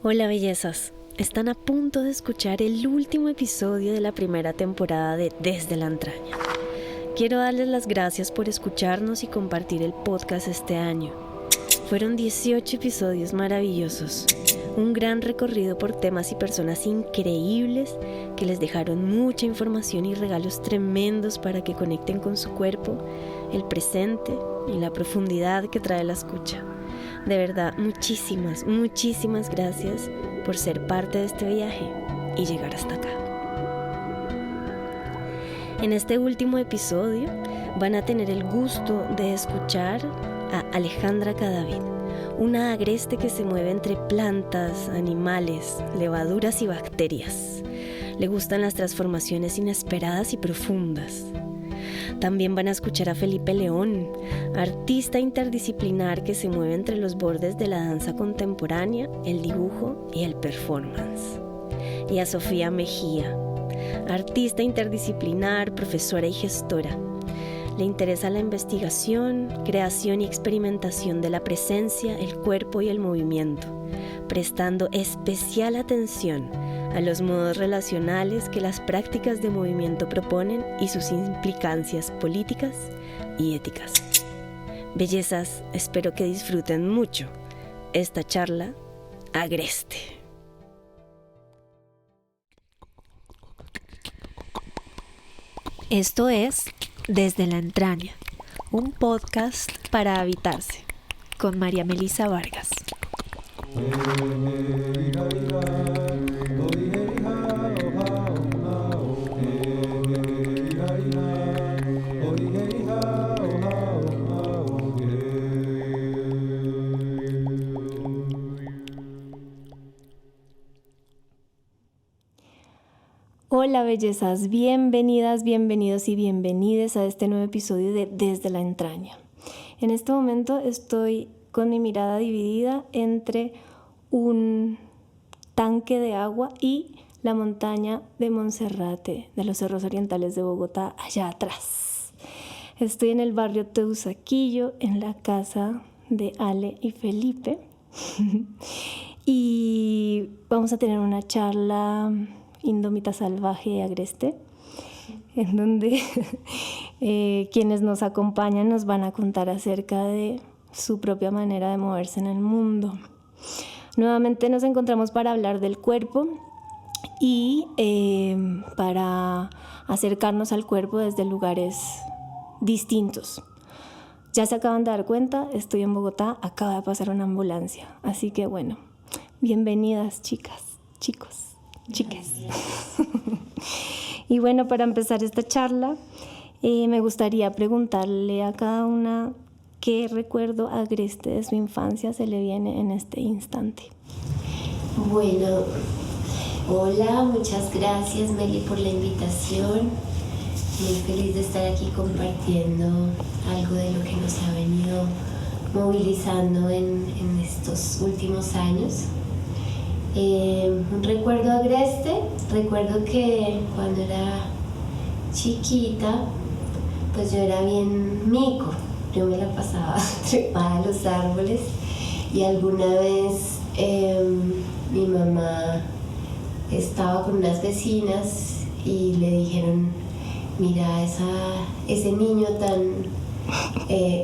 Hola bellezas, están a punto de escuchar el último episodio de la primera temporada de Desde la Entraña. Quiero darles las gracias por escucharnos y compartir el podcast este año. Fueron 18 episodios maravillosos, un gran recorrido por temas y personas increíbles que les dejaron mucha información y regalos tremendos para que conecten con su cuerpo, el presente y la profundidad que trae la escucha. De verdad, muchísimas gracias por ser parte de este viaje y llegar hasta acá. En este último episodio van a tener el gusto de escuchar a Alejandra Cadavid, una agreste que se mueve entre plantas, animales, levaduras y bacterias. Le gustan las transformaciones inesperadas y profundas. También van a escuchar a Felipe León, artista interdisciplinar que se mueve entre los bordes de la danza contemporánea, el dibujo y el performance. Y a Sofía Mejía, artista interdisciplinar, profesora y gestora. Le interesa la investigación, creación y experimentación de la presencia, el cuerpo y el movimiento, prestando especial atención a los modos relacionales que las prácticas de movimiento proponen y sus implicancias políticas y éticas. Bellezas, espero que disfruten mucho esta charla agreste. Esto es Desde la Entraña, un podcast para habitarse, con María Melissa Vargas. Hola bellezas, bienvenidas, bienvenidos y bienvenides a este nuevo episodio de Desde la Entraña. En este momento estoy con mi mirada dividida entre un tanque de agua y la montaña de Monserrate, de los Cerros Orientales de Bogotá, allá atrás. Estoy en el barrio Teusaquillo, en la casa de Ale y Felipe. Y vamos a tener una charla indómita, salvaje y agreste, en donde quienes nos acompañan nos van a contar acerca de su propia manera de moverse en el mundo. Nuevamente nos encontramos para hablar del cuerpo y para acercarnos al cuerpo desde lugares distintos. Ya se acaban de dar cuenta, estoy en Bogotá, acaba de pasar una ambulancia, así que bueno, bienvenidas chicas, chicos. Chiques. Y bueno, para empezar esta charla, me gustaría preguntarle a cada una qué recuerdo agreste de su infancia se le viene en este instante. Bueno, hola, muchas gracias Meli por la invitación. Muy feliz de estar aquí compartiendo algo de lo que nos ha venido movilizando en estos últimos años. Un recuerdo agreste, recuerdo que cuando era chiquita, pues yo era bien mico, yo me la pasaba trepada a los árboles y alguna vez mi mamá estaba con unas vecinas y le dijeron, mira ese niño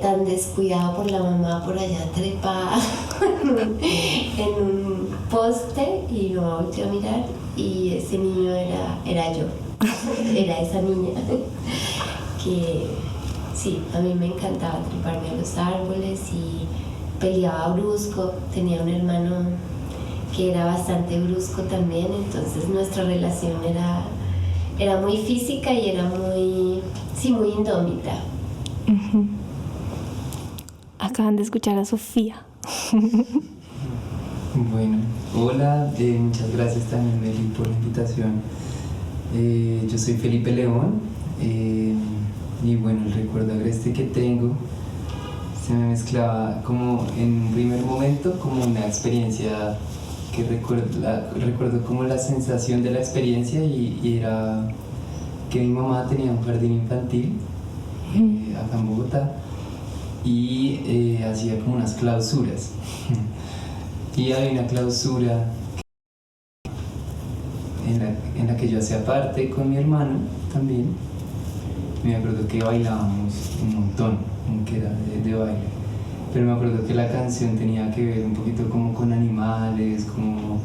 tan descuidado por la mamá por allá trepada en un poste, y mi mamá volteó a mirar y ese niño era yo, era esa niña que sí, a mí me encantaba treparme a los árboles y peleaba brusco, tenía un hermano que era bastante brusco también, entonces nuestra relación era muy física y era muy indómita. Uh-huh. Acaban de escuchar a Sofía. Bueno, hola, muchas gracias también Meli por la invitación. Yo soy Felipe León y bueno, el recuerdo agreste que tengo se me mezclaba como en un primer momento como una experiencia que recuerdo como la sensación de la experiencia y era que mi mamá tenía un jardín infantil acá en Bogotá y hacía como unas clausuras. y había una clausura en la que yo hacía parte con mi hermano también. Me acuerdo que bailábamos un montón, que era de baile, pero me acuerdo que la canción tenía que ver un poquito como con animales, como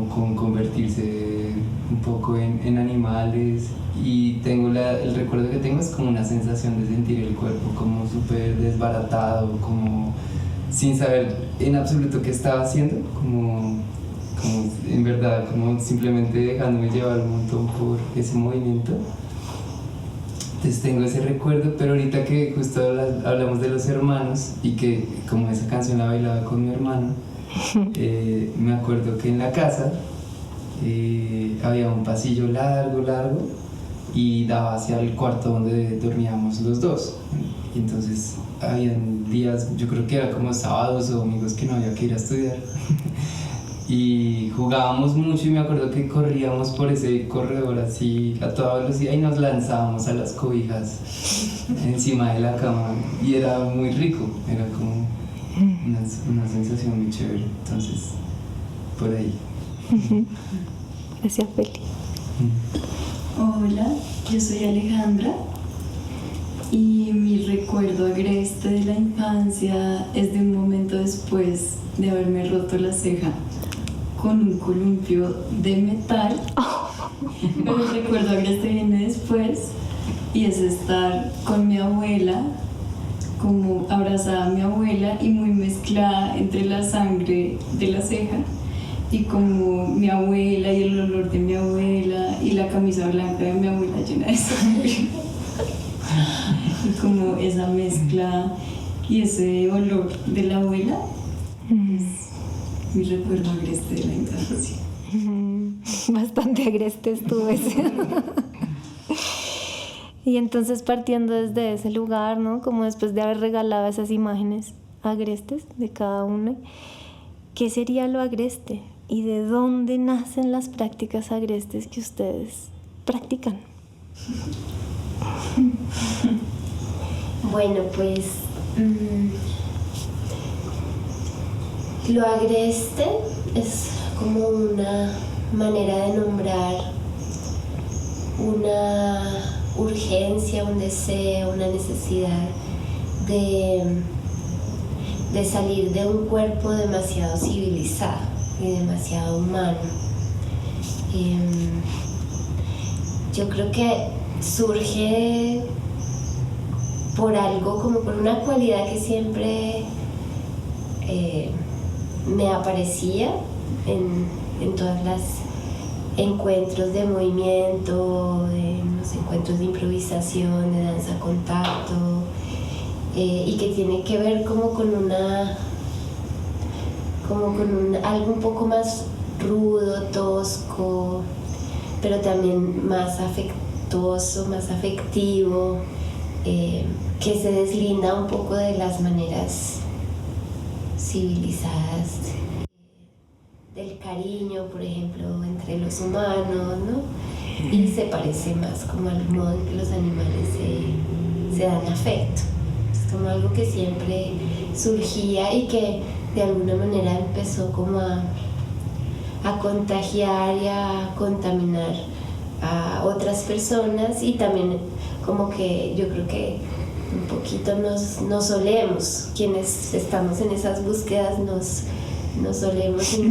con convertirse un poco en animales, y el recuerdo que tengo es como una sensación de sentir el cuerpo como súper desbaratado, como sin saber en absoluto qué estaba haciendo, como en verdad, como simplemente dejándome llevar un montón por ese movimiento. Entonces tengo ese recuerdo, pero ahorita que justo hablamos de los hermanos y que como esa canción la bailaba con mi hermano, me acuerdo que en la casa había un pasillo largo y daba hacia el cuarto donde dormíamos los dos. Y entonces habían días, yo creo que era como sábados o domingos, que no había que ir a estudiar. Y jugábamos mucho, y me acuerdo que corríamos por ese corredor así a toda velocidad y nos lanzábamos a las cobijas encima de la cama, y era muy rico, era como una sensación muy chévere. Entonces, por ahí. Gracias, Feli. Hola, yo soy Alejandra, y mi recuerdo agreste de la infancia es de un momento después de haberme roto la ceja con un columpio de metal. Pero el recuerdo agreste viene después, y es estar con mi abuela, como abrazada a mi abuela y muy mezclada entre la sangre de la ceja y como mi abuela y el olor de mi abuela y la camisa blanca de mi abuela llena de sangre. Y como esa mezcla y ese olor de la abuela es mi recuerdo agreste de la infancia. Bastante agreste estuvo ese. Y entonces, partiendo desde ese lugar, ¿no? Como después de haber regalado esas imágenes agrestes de cada una, ¿qué sería lo agreste? ¿Y de dónde nacen las prácticas agrestes que ustedes practican? Bueno, pues lo agreste es como una manera de nombrar una urgencia, un deseo, una necesidad de salir de un cuerpo demasiado civilizado y demasiado humano. Yo creo que surge por algo, como por una cualidad que siempre me aparecía en todas las encuentros de movimiento, de los encuentros de improvisación, de danza a contacto, y que tiene que ver como con algo un poco más rudo, tosco, pero también más afectuoso, más afectivo, que se deslinda un poco de las maneras civilizadas del cariño, por ejemplo, entre los humanos, ¿no? Y se parece más como al modo en que los animales se dan afecto. Es como algo que siempre surgía y que de alguna manera empezó como a contagiar y a contaminar a otras personas, y también como que yo creo que un poquito nos solemos, quienes estamos en esas búsquedas nos solemos y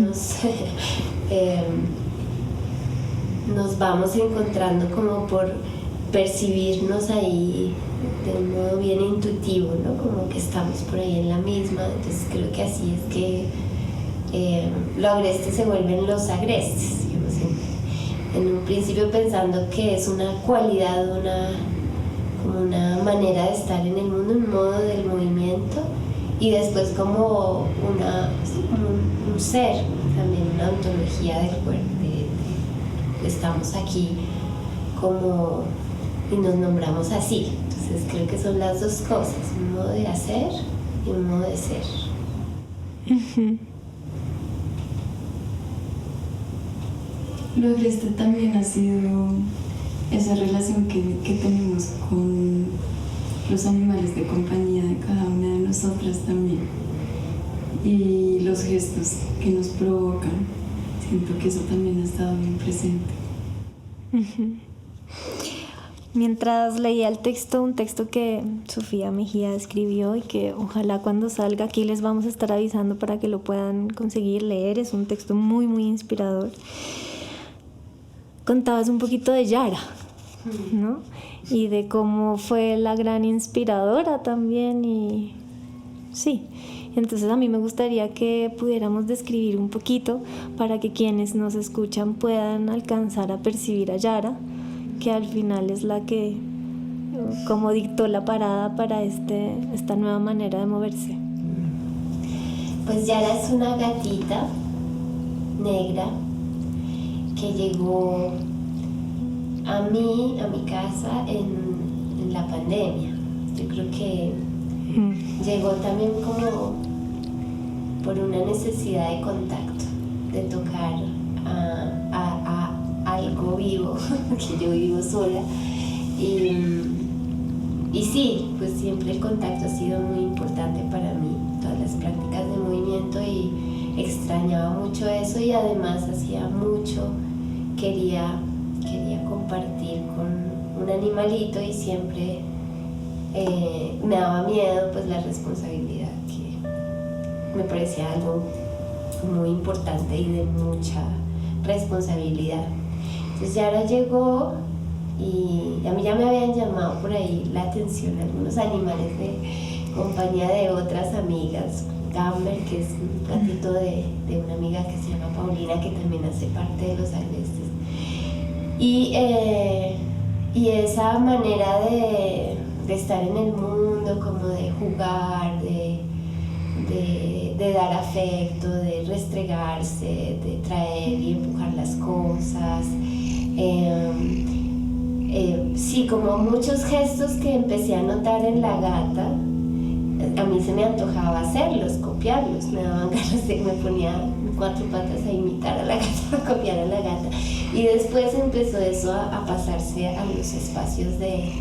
nos vamos encontrando como por percibirnos ahí de un modo bien intuitivo, ¿no? Como que estamos por ahí en la misma. Entonces creo que así es que lo agreste se vuelven los agrestes, digamos, en un principio pensando que es una cualidad, como una manera de estar en el mundo, un modo del movimiento, y después como un ser, también una ontología del cuerpo, estamos aquí como y nos nombramos así. Entonces creo que son las dos cosas, un modo de hacer y un modo de ser. Lo agreste también ha sido esa relación que tenemos con los animales de compañía de cada una de nosotras también. y los gestos que nos provocan. Siento que eso también ha estado bien presente. Mientras leía el texto, un texto que Sofía Mejía escribió y que ojalá cuando salga aquí les vamos a estar avisando para que lo puedan conseguir leer, es un texto muy muy inspirador. Contabas un poquito de Yara, ¿no? Y de cómo fue la gran inspiradora también y sí. Entonces a mí me gustaría que pudiéramos describir un poquito para que quienes nos escuchan puedan alcanzar a percibir a Yara, que al final es la que como dictó la parada para esta nueva manera de moverse. Pues Yara es una gatita negra que llegó a mi casa en la pandemia. Yo creo que llegó también como por una necesidad de contacto, de tocar a algo vivo, porque yo vivo sola. Y sí, pues siempre el contacto ha sido muy importante para mí, todas las prácticas de movimiento, y extrañaba mucho eso, y además hacía mucho, quería compartir con un animalito, y siempre me daba miedo pues la responsabilidad, que me parecía algo muy importante y de mucha responsabilidad. Entonces Yara llegó y a mí ya me habían llamado por ahí la atención algunos animales de compañía de otras amigas. Gamber, que es un gatito de una amiga que se llama Paulina, que también hace parte de los agrestes. Y esa manera de estar en el mundo, como de jugar, de dar afecto, de restregarse, de traer y empujar las cosas. Sí, como muchos gestos que empecé a notar en la gata, a mí se me antojaba hacerlos, copiarlos, me daban ganas de, me ponía cuatro patas a imitar a la gata, a copiar a la gata. Y después empezó eso a pasarse a los espacios de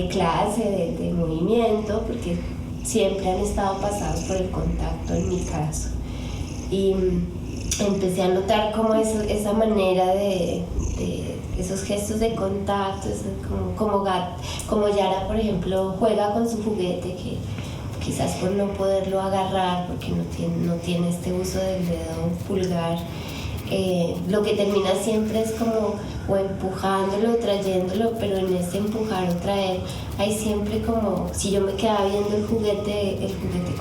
clase, de movimiento, porque siempre han estado pasados por el contacto en mi caso. Y empecé a notar como esa manera de esos gestos de contacto, como Yara, por ejemplo, juega con su juguete, que quizás por no poderlo agarrar, porque no tiene este uso del dedo pulgar, lo que termina siempre es como o empujándolo o trayéndolo, pero en ese empujar o traer hay siempre como, si yo me quedaba viendo el juguete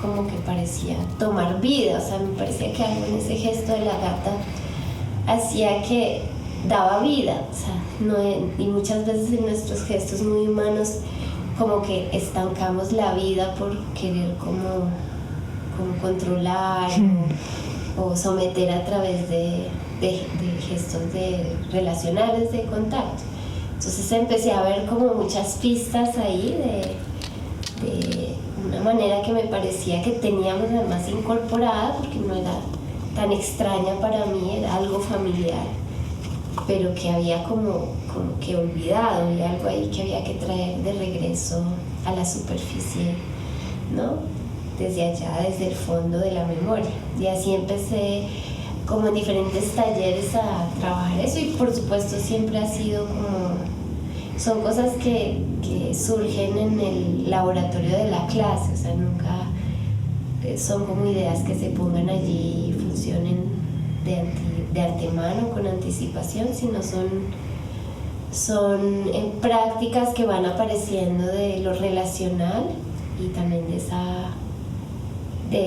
como que parecía tomar vida, o sea, me parecía que algo en ese gesto de la gata hacía que daba vida, o sea, y muchas veces en nuestros gestos muy humanos como que estancamos la vida por querer como controlar o someter a través de gestos relacionales de contacto. Entonces empecé a ver como muchas pistas ahí de una manera que me parecía que teníamos además incorporada, porque no era tan extraña para mí, era algo familiar, pero que había como que olvidado, había algo ahí que había que traer de regreso a la superficie, ¿no? Desde allá, desde el fondo de la memoria. Y así empecé como en diferentes talleres a trabajar eso, y por supuesto siempre ha sido son cosas que surgen en el laboratorio de la clase, o sea, nunca son como ideas que se pongan allí y funcionen de antemano, con anticipación, sino son prácticas que van apareciendo de lo relacional y también de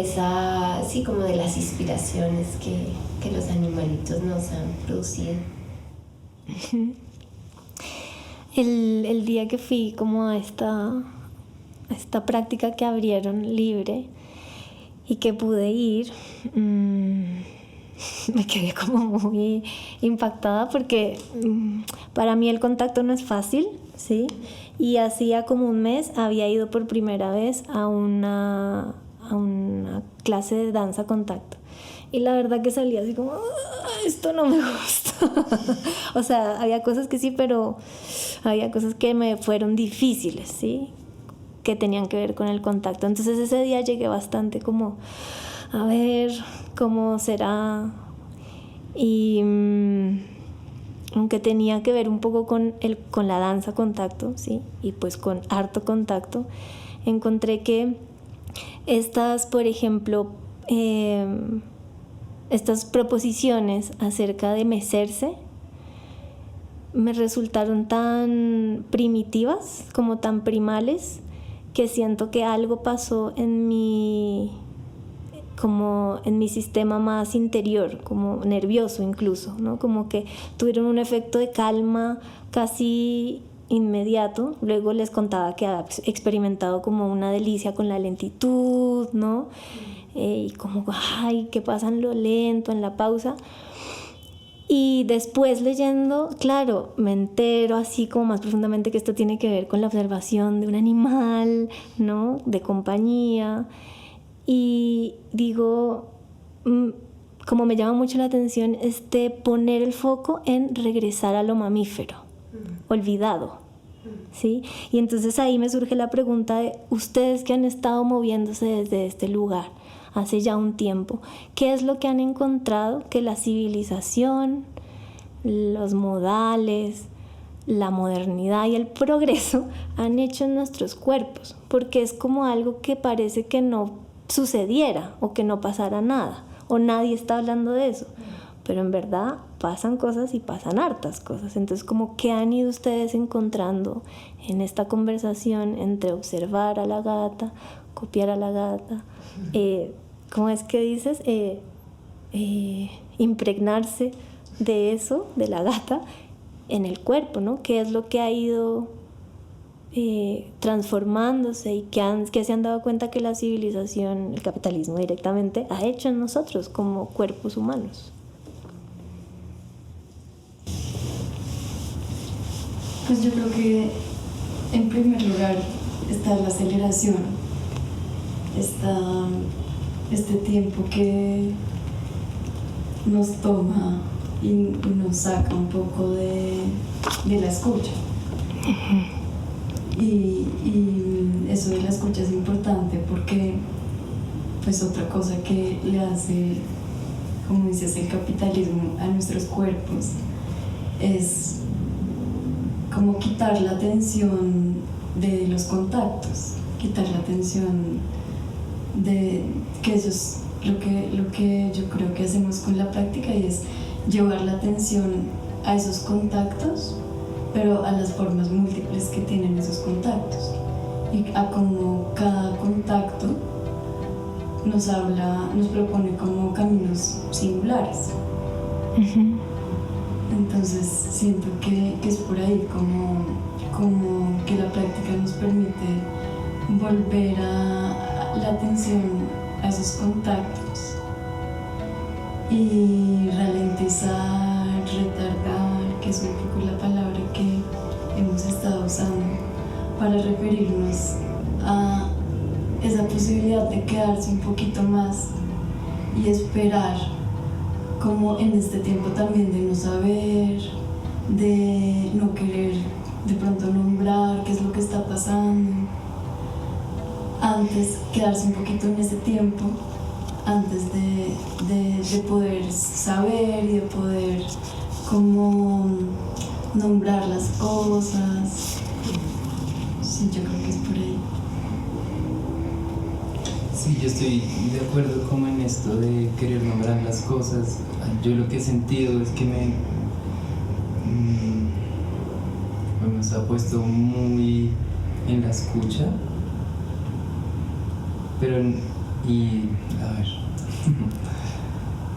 esa, sí, como de las inspiraciones que los animalitos nos han producido. El día que fui como a esta práctica que abrieron libre y que pude ir, me quedé como muy impactada, porque para mí el contacto no es fácil, ¿sí? Y hacía como un mes había ido por primera vez a una clase de danza contacto, y la verdad que salí así como esto no me gusta. O sea, había cosas que sí, pero había cosas que me fueron difíciles, ¿sí? que tenían que ver con el contacto. Entonces ese día llegué bastante como a ver cómo será, y aunque tenía que ver un poco con la danza contacto, ¿sí? Y pues con harto contacto, encontré que estas, por ejemplo, estas proposiciones acerca de mecerse me resultaron tan primitivas, como tan primales, que siento que algo pasó en mi sistema más interior, como nervioso incluso, ¿no? Como que tuvieron un efecto de calma casi inmediato. Luego les contaba que había experimentado como una delicia con la lentitud, ¿no? Y como, ay, qué pasa en lo lento, en la pausa. Y después leyendo, claro, me entero así como más profundamente que esto tiene que ver con la observación de un animal, ¿no? De compañía. Y digo, como me llama mucho la atención poner el foco en regresar a lo mamífero, olvidado, ¿sí? Y entonces ahí me surge la pregunta de ustedes que han estado moviéndose desde este lugar hace ya un tiempo, ¿qué es lo que han encontrado que la civilización, los modales, la modernidad y el progreso han hecho en nuestros cuerpos? Porque es como algo que parece que no sucediera o que no pasara nada, o nadie está hablando de eso, pero en verdad pasan cosas y pasan hartas cosas. Entonces, como ¿qué han ido ustedes encontrando en esta conversación entre observar a la gata, copiar a la gata, ¿cómo es que dices? Impregnarse de eso, de la gata, en el cuerpo, ¿no? ¿Qué es lo que ha ido transformándose y que se han dado cuenta que la civilización, el capitalismo directamente, ha hecho en nosotros como cuerpos humanos? Pues yo creo que en primer lugar está la aceleración, está este tiempo que nos toma y nos saca un poco de la escucha. Y eso de la escucha es importante porque pues otra cosa que le hace, como dices, el capitalismo a nuestros cuerpos es como quitar la atención de los contactos, quitar la atención de que eso es lo que yo creo que hacemos con la práctica, y es llevar la atención a esos contactos, pero a las formas múltiples que tienen esos contactos, y a cómo cada contacto nos propone como caminos singulares. Entonces siento que es por ahí como que la práctica nos permite volver a la atención a esos contactos y ralentizar, retardar, que es un poco la palabra que hemos estado usando para referirnos a esa posibilidad de quedarse un poquito más y esperar, como en este tiempo también de no saber, de no querer de pronto nombrar qué es lo que está pasando, antes quedarse un poquito en ese tiempo, antes de poder saber y de poder como nombrar las cosas. Sí, yo creo que es por ahí. Sí, yo estoy de acuerdo como en esto de querer nombrar las cosas. Yo lo que he sentido es que me se ha puesto muy en la escucha, pero a ver,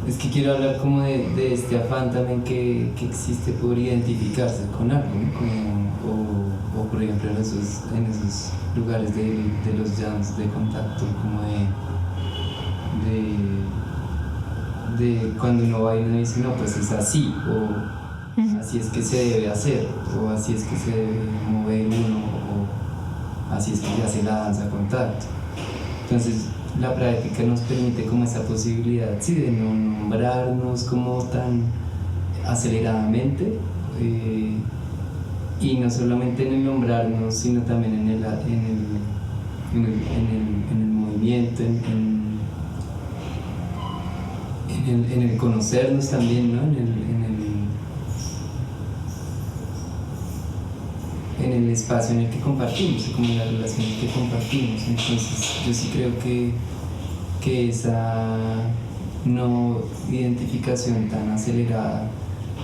es que quiero hablar como de este afán también que existe por identificarse con algo, ¿no? O por ejemplo en esos lugares de los jams de contacto, como de cuando uno va y uno dice, no, pues es así, o así es que se debe hacer, o así es que se debe mover uno, o así es que se hace la danza contacto. Entonces la práctica nos permite como esa posibilidad, sí, de no nombrarnos como tan aceleradamente, y no solamente en el nombrarnos, sino también en en el movimiento, en el conocernos también, ¿no? En el espacio en el que compartimos, como en la relación que compartimos. Entonces yo sí creo que esa no identificación tan acelerada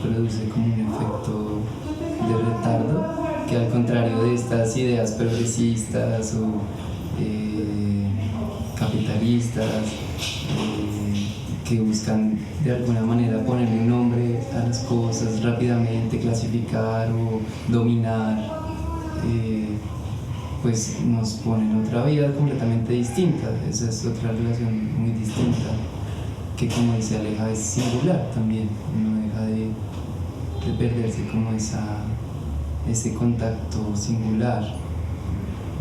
produce como un efecto de retardo, que al contrario de estas ideas progresistas o capitalistas que buscan de alguna manera ponerle un nombre a las cosas rápidamente, clasificar o dominar, pues nos ponen otra vida completamente distinta. Esa es otra relación muy distinta, que como dice Aleja, es singular también, no deja de perderse como ese contacto singular.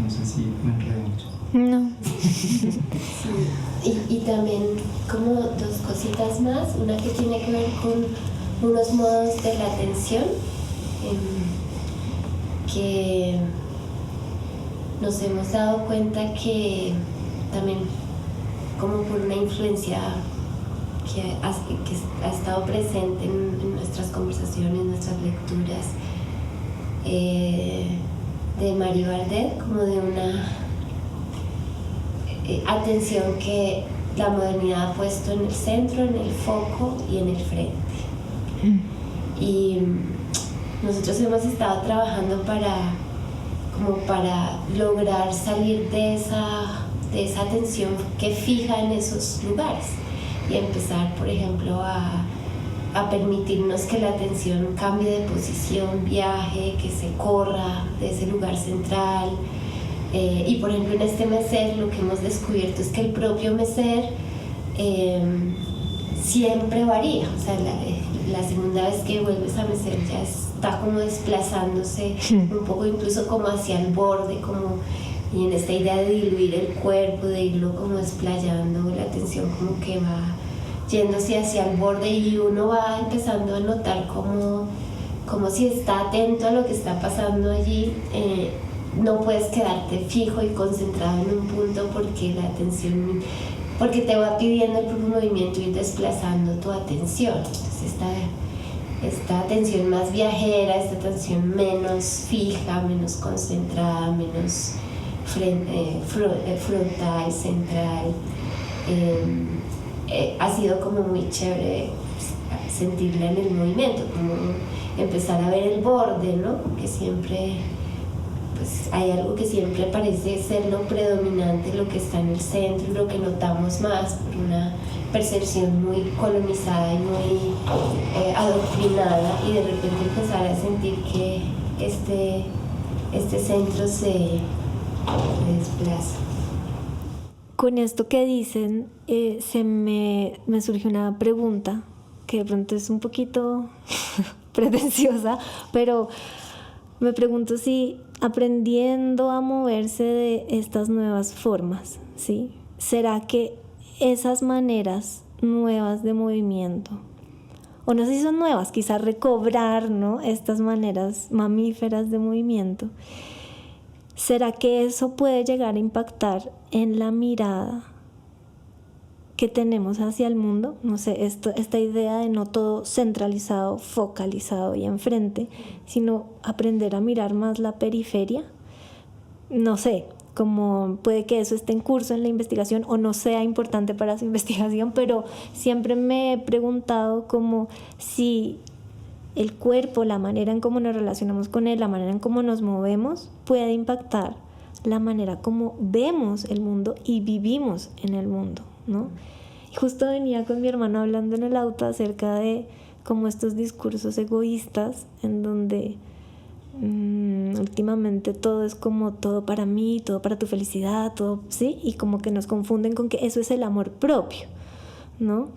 No sé si me enredo mucho. No. Sí. Y también como dos cositas más, una que tiene que ver con unos modos de la atención, que nos hemos dado cuenta que también como por una influencia que ha estado presente en nuestras conversaciones, nuestras lecturas, de Marie Bardet, como de una atención que la modernidad ha puesto en el centro, en el foco y en el frente. Y nosotros hemos estado trabajando para lograr salir de esa atención que fija en esos lugares y empezar, por ejemplo, a permitirnos que la atención cambie de posición, viaje, que se corra de ese lugar central. Y por ejemplo en este mecer lo que hemos descubierto es que el propio mecer siempre varía, o sea, la segunda vez que vuelves a mecer ya está como desplazándose un poco incluso como hacia el borde, y en esta idea de diluir el cuerpo, de irlo como desplayando, la atención como que va yéndose hacia el borde y uno va empezando a notar como si está atento a lo que está pasando allí. No puedes quedarte fijo y concentrado en un punto porque te va pidiendo el propio movimiento ir desplazando tu atención. Entonces esta atención más viajera, esta atención menos fija, menos concentrada, menos frontal, central, ha sido como muy chévere sentirla en el movimiento, como empezar a ver el borde, ¿no? Que siempre pues hay algo que siempre parece ser lo predominante, lo que está en el centro, lo que notamos más por una percepción muy colonizada y muy adoctrinada, y de repente empezar a sentir que este centro se desplaza. Con esto que dicen, me surge una pregunta que de pronto es un poquito pretenciosa, pero me pregunto si aprendiendo a moverse de estas nuevas formas, ¿sí? ¿Será que esas maneras nuevas de movimiento, o no sé si son nuevas, quizás recobrar, ¿no?, estas maneras mamíferas de movimiento, ¿será que eso puede llegar a impactar en la mirada que tenemos hacia el mundo? No sé, esta idea de no todo centralizado, focalizado y enfrente, sino aprender a mirar más la periferia. No sé, como puede que eso esté en curso en la investigación o no sea importante para su investigación, pero siempre me he preguntado como si el cuerpo, la manera en cómo nos relacionamos con él, la manera en cómo nos movemos, puede impactar la manera como vemos el mundo y vivimos en el mundo, ¿no? Y justo venía con mi hermano hablando en el auto acerca de como estos discursos egoístas en donde últimamente todo es como todo para mí, todo para tu felicidad, todo, ¿sí? Y como que nos confunden con que eso es el amor propio, ¿no?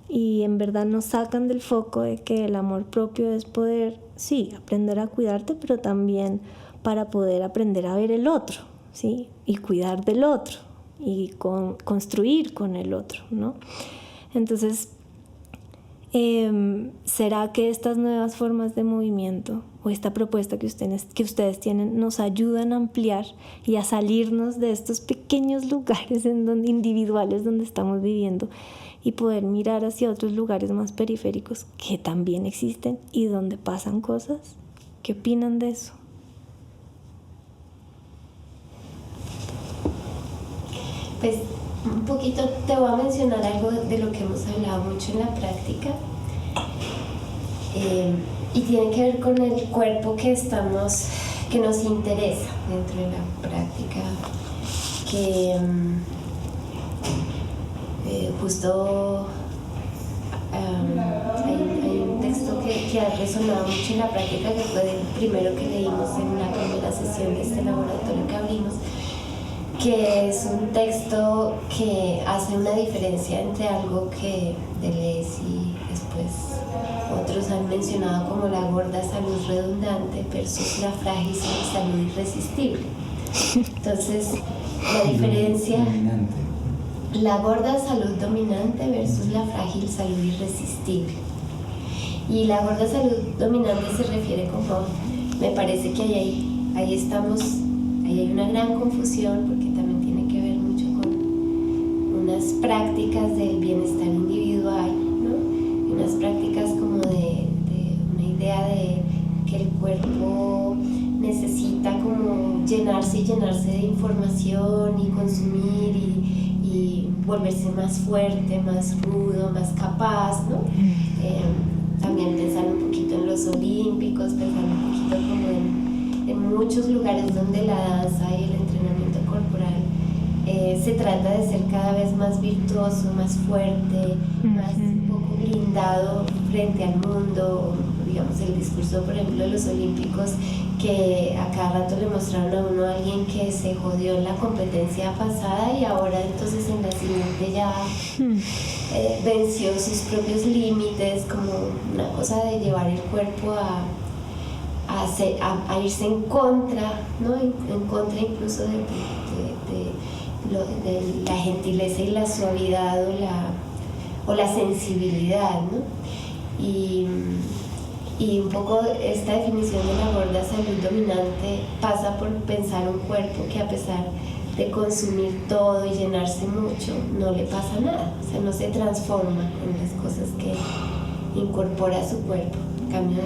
Y en verdad nos sacan del foco de que el amor propio es poder, sí, aprender a cuidarte, pero también para poder aprender a ver el otro, ¿sí? Y cuidar del otro y construir con el otro, ¿no? Entonces, ¿Será que estas nuevas formas de movimiento o esta propuesta que ustedes tienen nos ayudan a ampliar y a salirnos de estos pequeños lugares individuales donde estamos viviendo y poder mirar hacia otros lugares más periféricos que también existen y donde pasan cosas? ¿Qué opinan de eso? Pues un poquito te voy a mencionar algo de lo que hemos hablado mucho en la práctica, y tiene que ver con el cuerpo que nos interesa dentro de la práctica, que justo hay un texto que ha resonado mucho en la práctica, que fue el primero que leímos en la primera sesión de este laboratorio que abrimos, que es un texto que hace una diferencia entre algo que Deleuze y después otros han mencionado como la gorda salud redundante versus la frágil salud irresistible. Entonces, la diferencia, la gorda salud dominante versus la frágil salud irresistible. Y la gorda salud dominante se refiere como, me parece que ahí hay una gran confusión, porque también tiene que ver mucho con unas prácticas del bienestar individual, ¿no? Y unas prácticas como de una idea de que el cuerpo necesita como llenarse de información y consumir y volverse más fuerte, más rudo, más capaz, ¿no? También pensar un poquito en los olímpicos, pensar un poquito como en muchos lugares donde la danza y el entrenamiento corporal se trata de ser cada vez más virtuoso, más fuerte, más un poco blindado frente al mundo. Digamos, el discurso, por ejemplo, de los olímpicos, que a cada rato le mostraron a uno a alguien que se jodió en la competencia pasada y ahora entonces en la siguiente ya venció sus propios límites, como una cosa de llevar el cuerpo a irse en contra, ¿no? En contra incluso de la gentileza y la suavidad o la sensibilidad, ¿no? Y un poco esta definición de la gorda salud dominante pasa por pensar un cuerpo que, a pesar de consumir todo y llenarse mucho, no le pasa nada, o sea, no se transforma en las cosas que incorpora a su cuerpo. En cambio,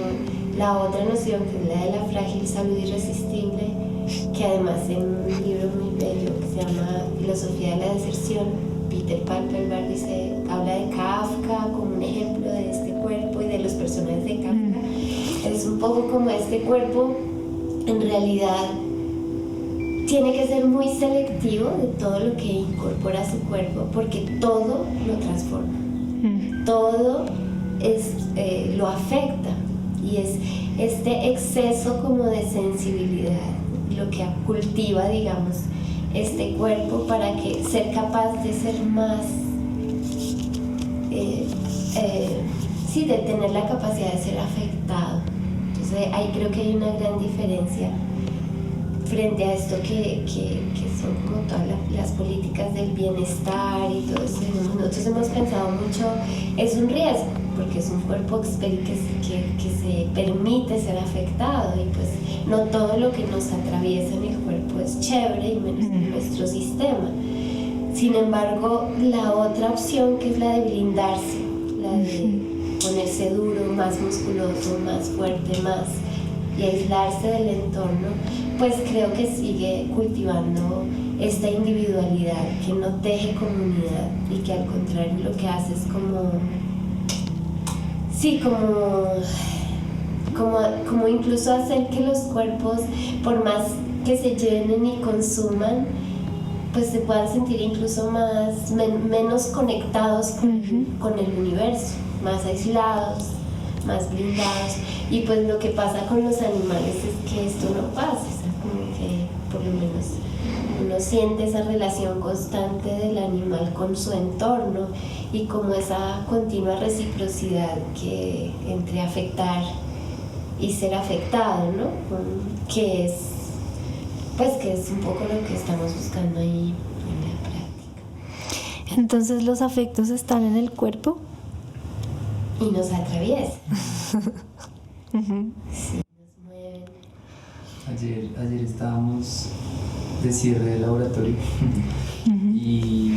la otra noción, que es la de la frágil salud irresistible, que además en un libro muy bello que se llama Filosofía de la Deserción, Peter Palperberg habla de Kafka como un ejemplo de este cuerpo y de los personajes de Kafka. Es un poco como este cuerpo en realidad tiene que ser muy selectivo de todo lo que incorpora a su cuerpo, porque todo lo transforma, todo lo afecta, y es este exceso como de sensibilidad lo que cultiva, digamos, este cuerpo para que ser capaz de ser más, de tener la capacidad de ser afectado. Entonces ahí creo que hay una gran diferencia frente a esto que son como todas las políticas del bienestar y todo eso. Nosotros hemos pensado mucho, es un riesgo, porque es un cuerpo que se permite ser afectado, y pues no todo lo que nos atraviesa en el cuerpo es chévere, y menos en nuestro sistema. Sin embargo, la otra opción, que es la de blindarse, la de ponerse duro, más musculoso, más fuerte, más, y aislarse del entorno, pues creo que sigue cultivando esta individualidad que no teje comunidad, y que al contrario lo que hace es como incluso hacer que los cuerpos, por más que se llenen y consuman, pues se puedan sentir incluso menos conectados con el universo, más aislados, más blindados. Y pues lo que pasa con los animales es que esto no pasa, o sea, como que por lo menos uno siente esa relación constante del animal con su entorno, y como esa continua reciprocidad que entre afectar y ser afectado, ¿no? Que es un poco lo que estamos buscando ahí en la práctica. Entonces, ¿los afectos están en el cuerpo? y nos atraviesa. Sí, nos mueven. Ayer estábamos de cierre del laboratorio y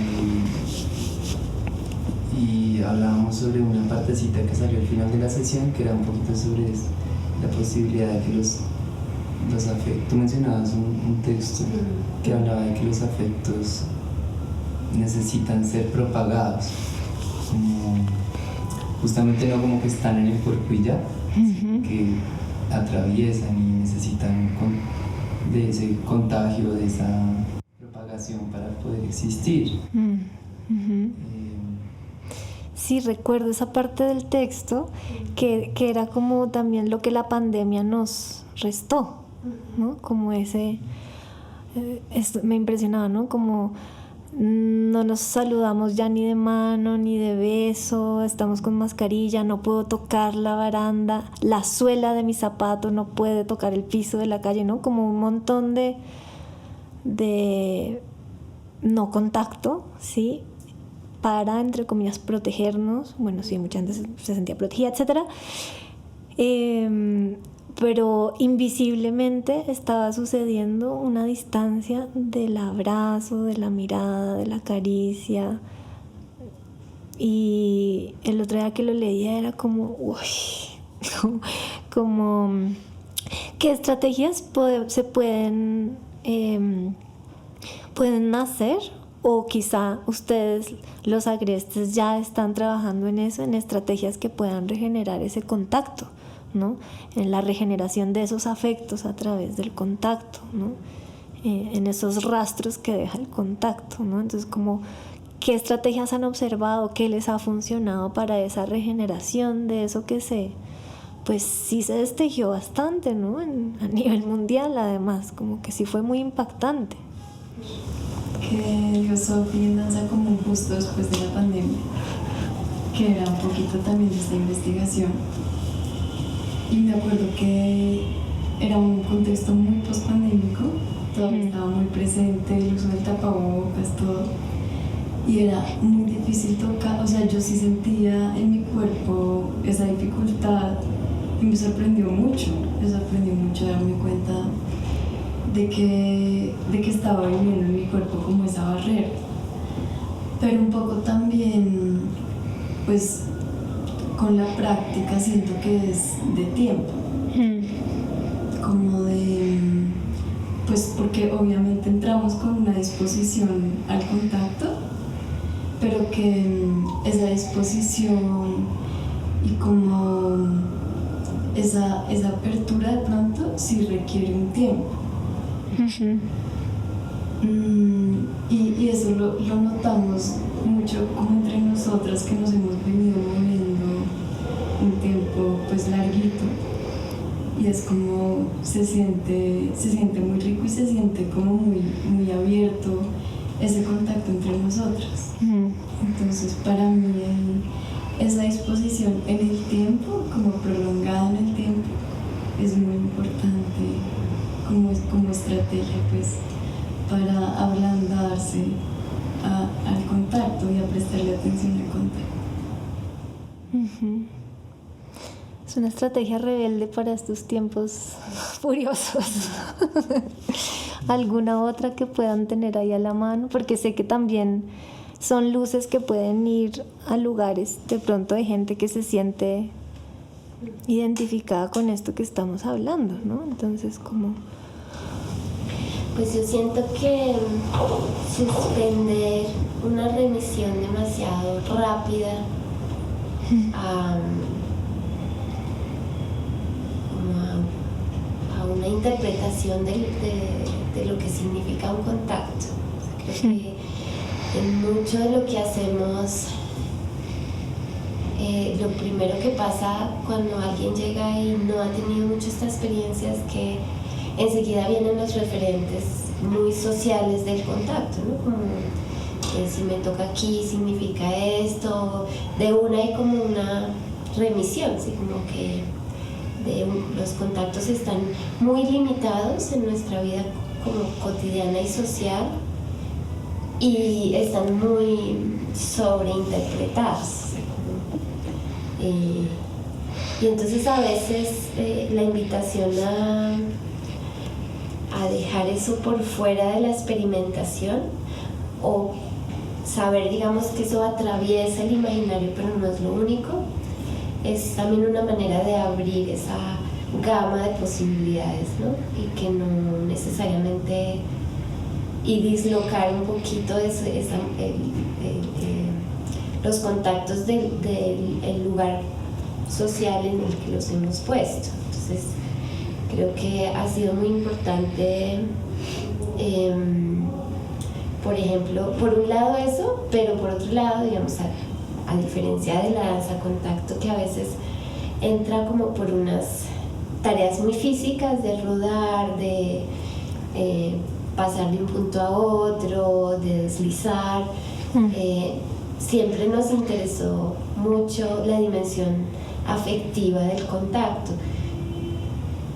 hablábamos sobre una partecita que salió al final de la sesión, que era un poquito sobre la posibilidad de que los afectos, tú mencionabas un texto que hablaba de que los afectos necesitan ser propagados, como justamente no como que están en el cuerpo y ya, que atraviesan y necesitan de ese contagio, de esa propagación para poder existir. Sí, recuerdo esa parte del texto que era como también lo que la pandemia nos restó, ¿no? Como me impresionaba, ¿no? Como no nos saludamos ya ni de mano ni de beso, estamos con mascarilla, no puedo tocar la baranda, la suela de mi zapato no puede tocar el piso de la calle, ¿no? Como un montón de no contacto, ¿sí? Para, entre comillas, protegernos. Bueno, sí, mucha gente se sentía protegida, etc. Pero invisiblemente estaba sucediendo una distancia del abrazo, de la mirada, de la caricia. Y el otro día que lo leía era como, uy, como ¿qué estrategias se pueden nacer? O quizá ustedes, los agrestes, ya están trabajando en eso, en estrategias que puedan regenerar ese contacto, ¿no? En la regeneración de esos afectos a través del contacto, ¿no? En esos rastros que deja el contacto, ¿no? Entonces, como, ¿qué estrategias han observado? ¿Qué les ha funcionado para esa regeneración de eso que pues sí se destejió bastante, ¿no? A nivel mundial, además, como que sí fue muy impactante. Que dio Sofi en Danza Común justo después de la pandemia, que era un poquito también de esta investigación. Y me acuerdo que era un contexto muy post-pandémico, todavía estaba muy presente el uso del tapabocas, todo. Y era muy difícil tocar, o sea, yo sí sentía en mi cuerpo esa dificultad y me sorprendió mucho darme cuenta de que estaba viviendo en mi cuerpo como esa barrera. Pero un poco también, pues, con la práctica siento que es de tiempo. Como de, pues, porque obviamente entramos con una disposición al contacto, pero que esa disposición y como esa apertura de pronto sí requiere un tiempo. Y eso lo notamos mucho como entre nosotras, que nos hemos venido moviendo un tiempo pues larguito, y es como se siente muy rico y se siente como muy abierto ese contacto entre nosotras. Entonces para mí esa disposición en el tiempo, como prolongada en el tiempo, es muy importante como estrategia, pues, para ablandarse al contacto y a prestarle atención al contacto. Es una estrategia rebelde para estos tiempos furiosos. ¿Alguna otra que puedan tener ahí a la mano? Porque sé que también son luces que pueden ir a lugares de pronto de gente que se siente identificada con esto que estamos hablando, ¿no? Entonces, como... Pues yo siento que suspender una remisión demasiado rápida a una interpretación de lo que significa un contacto. Creo que en mucho de lo que hacemos, lo primero que pasa cuando alguien llega y no ha tenido mucho esta experiencia es que enseguida vienen los referentes muy sociales del contacto, ¿no? Como si me toca aquí significa esto, de una hay como una remisión, ¿sí? Como que los contactos están muy limitados en nuestra vida como cotidiana y social y están muy sobreinterpretados. Y entonces a veces la invitación a dejar eso por fuera de la experimentación, o saber, digamos, que eso atraviesa el imaginario pero no es lo único, es también una manera de abrir esa gama de posibilidades, ¿no? Y que no necesariamente, y dislocar un poquito los contactos del lugar social en el que los hemos puesto. Entonces creo que ha sido muy importante, por ejemplo, por un lado eso, pero por otro lado, digamos, a diferencia de la danza contacto, que a veces entra como por unas tareas muy físicas de rodar, de pasar de un punto a otro, de deslizar. Siempre nos interesó mucho la dimensión afectiva del contacto,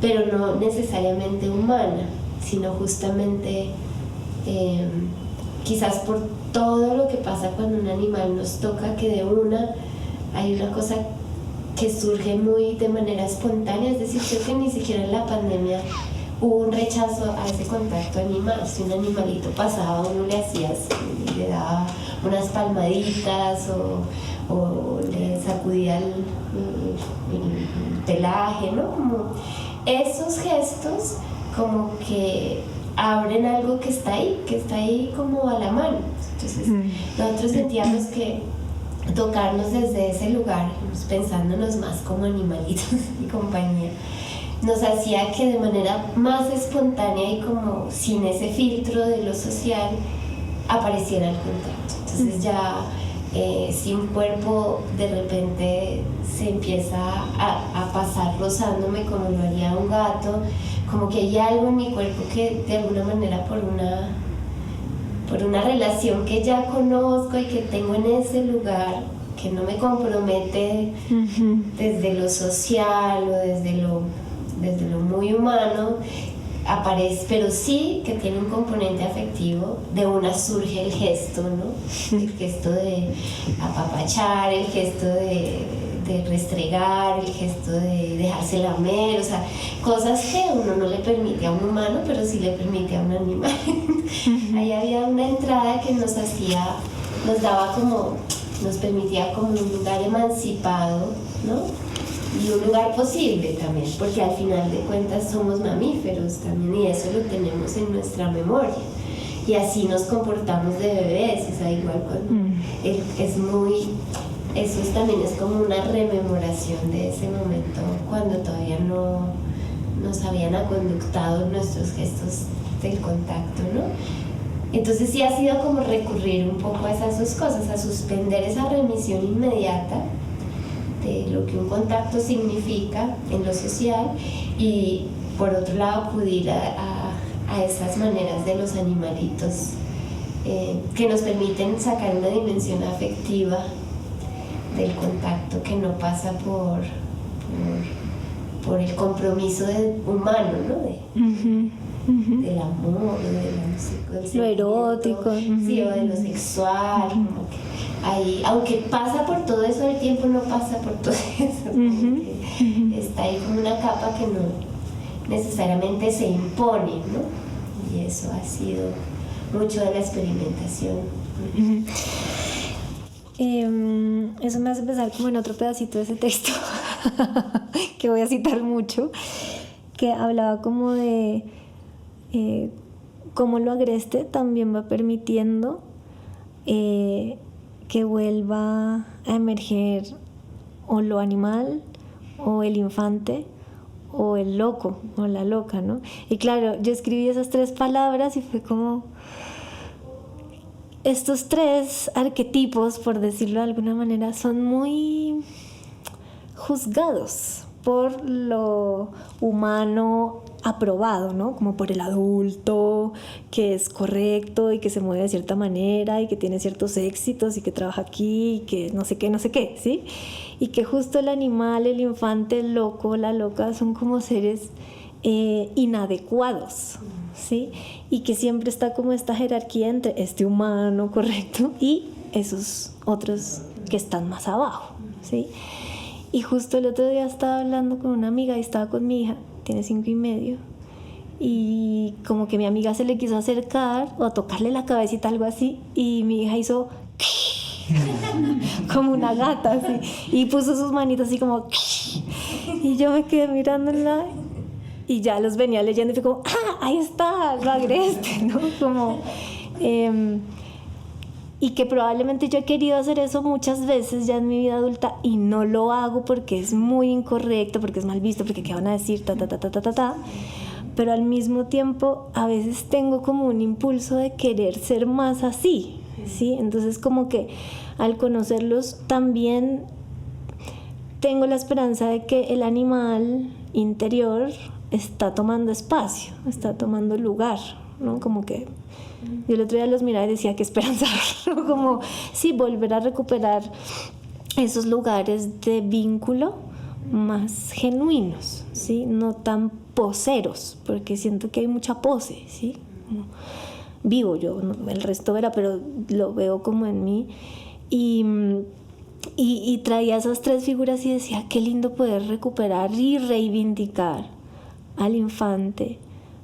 pero no necesariamente humana, sino justamente quizás por todo lo que pasa cuando un animal nos toca, que de una hay una cosa que surge muy de manera espontánea. Es decir, creo que ni siquiera en la pandemia hubo un rechazo a ese contacto animal. Si un animalito pasaba, uno le hacía así, le daba unas palmaditas o le sacudía el pelaje, ¿no? Como esos gestos como que abren algo que está ahí como a la mano. Entonces nosotros sentíamos que tocarnos desde ese lugar, pensándonos más como animalitos y compañía, nos hacía que de manera más espontánea y como sin ese filtro de lo social apareciera el contacto. Entonces ya si un cuerpo de repente se empieza a pasar rozándome como lo haría un gato, como que hay algo en mi cuerpo que de alguna manera por una relación que ya conozco y que tengo en ese lugar, que no me compromete desde lo social o desde lo muy humano, aparece, pero sí que tiene un componente afectivo. De una surge el gesto, ¿no? El gesto de apapachar, el gesto de restregar, el gesto de dejarse lamer, o sea, cosas que uno no le permite a un humano, pero sí le permite a un animal. Ahí había una entrada que nos permitía como un lugar emancipado, ¿no? Y un lugar posible también, porque al final de cuentas somos mamíferos también, y eso lo tenemos en nuestra memoria. Y así nos comportamos de bebés, o sea, igual cuando eso también es como una rememoración de ese momento cuando todavía no nos habían aconductado nuestros gestos del contacto, ¿no? Entonces sí ha sido como recurrir un poco a esas dos cosas, a suspender esa remisión inmediata de lo que un contacto significa en lo social, y por otro lado acudir a esas maneras de los animalitos que nos permiten sacar una dimensión afectiva del contacto que no pasa por el compromiso humano, ¿no? Del amor, del lo erótico, sí, o de lo sexual, como que ahí, aunque pasa por todo eso, el tiempo no pasa por todo eso, está ahí como una capa que no necesariamente se impone, ¿no? Y eso ha sido mucho de la experimentación. Eso me hace pensar como en otro pedacito de ese texto que voy a citar mucho, que hablaba como de cómo lo agreste también va permitiendo que vuelva a emerger o lo animal o el infante o el loco o la loca, ¿no? Y claro, yo escribí esas 3 palabras y fue como estos 3 arquetipos, por decirlo de alguna manera, son muy juzgados por lo humano aprobado, ¿no? Como por el adulto que es correcto y que se mueve de cierta manera y que tiene ciertos éxitos y que trabaja aquí y que no sé qué, ¿sí? Y que justo el animal, el infante, el loco, la loca son como seres inadecuados, ¿sí? Y que siempre está como esta jerarquía entre este humano correcto y esos otros que están más abajo, ¿sí? Y justo el otro día estaba hablando con una amiga y estaba con mi hija, tiene 5 y medio, y como que mi amiga se le quiso acercar o a tocarle la cabecita, algo así, y mi hija hizo como una gata así, y puso sus manitos así como y yo me quedé mirándola y ya los venía leyendo y fue como, ahí está, lo agreste, ¿no? Como y que probablemente yo he querido hacer eso muchas veces ya en mi vida adulta y no lo hago porque es muy incorrecto, porque es mal visto, porque qué van a decir, pero al mismo tiempo a veces tengo como un impulso de querer ser más así, ¿sí? Entonces como que al conocerlos también tengo la esperanza de que el animal interior está tomando espacio, está tomando lugar, ¿no? Como que yo el otro día los miraba y decía qué esperanza, ¿no? Como sí, volver a recuperar esos lugares de vínculo más genuinos, ¿sí? No tan poseros, porque siento que hay mucha pose, ¿sí? Como vivo yo, ¿no? El resto verá, pero lo veo como en mí. Y traía esas 3 figuras y decía, qué lindo poder recuperar y reivindicar al infante,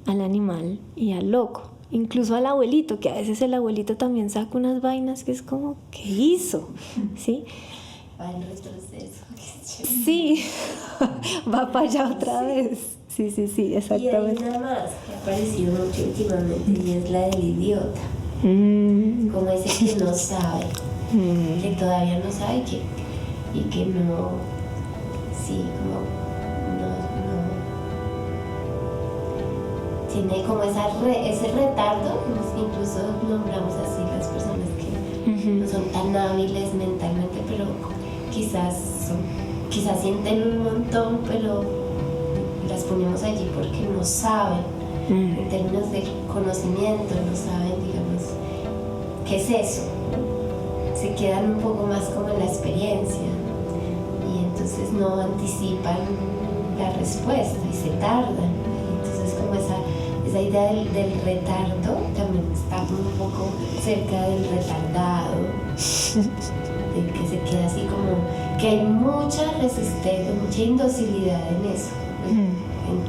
al animal y al loco. Incluso al abuelito, que a veces el abuelito también saca unas vainas que es como, ¿qué hizo? ¿Sí? Va en retroceso. Sí, va para allá otra vez. Sí, exactamente. Y hay una más que ha aparecido mucho últimamente y es la del idiota. Como ese que no sabe, que todavía no sabe y que no, sí, como no tiene como ese retardo, incluso nombramos así las personas que no son tan hábiles mentalmente, pero quizás sienten un montón, pero las ponemos allí porque no saben, en términos de conocimiento, no saben, digamos, qué es eso. Se quedan un poco más como en la experiencia y entonces no anticipan la respuesta y se tardan. Entonces como esa idea del retardo también está un poco cerca del retardado, de que se queda así como que hay mucha resistencia, mucha indocilidad en eso.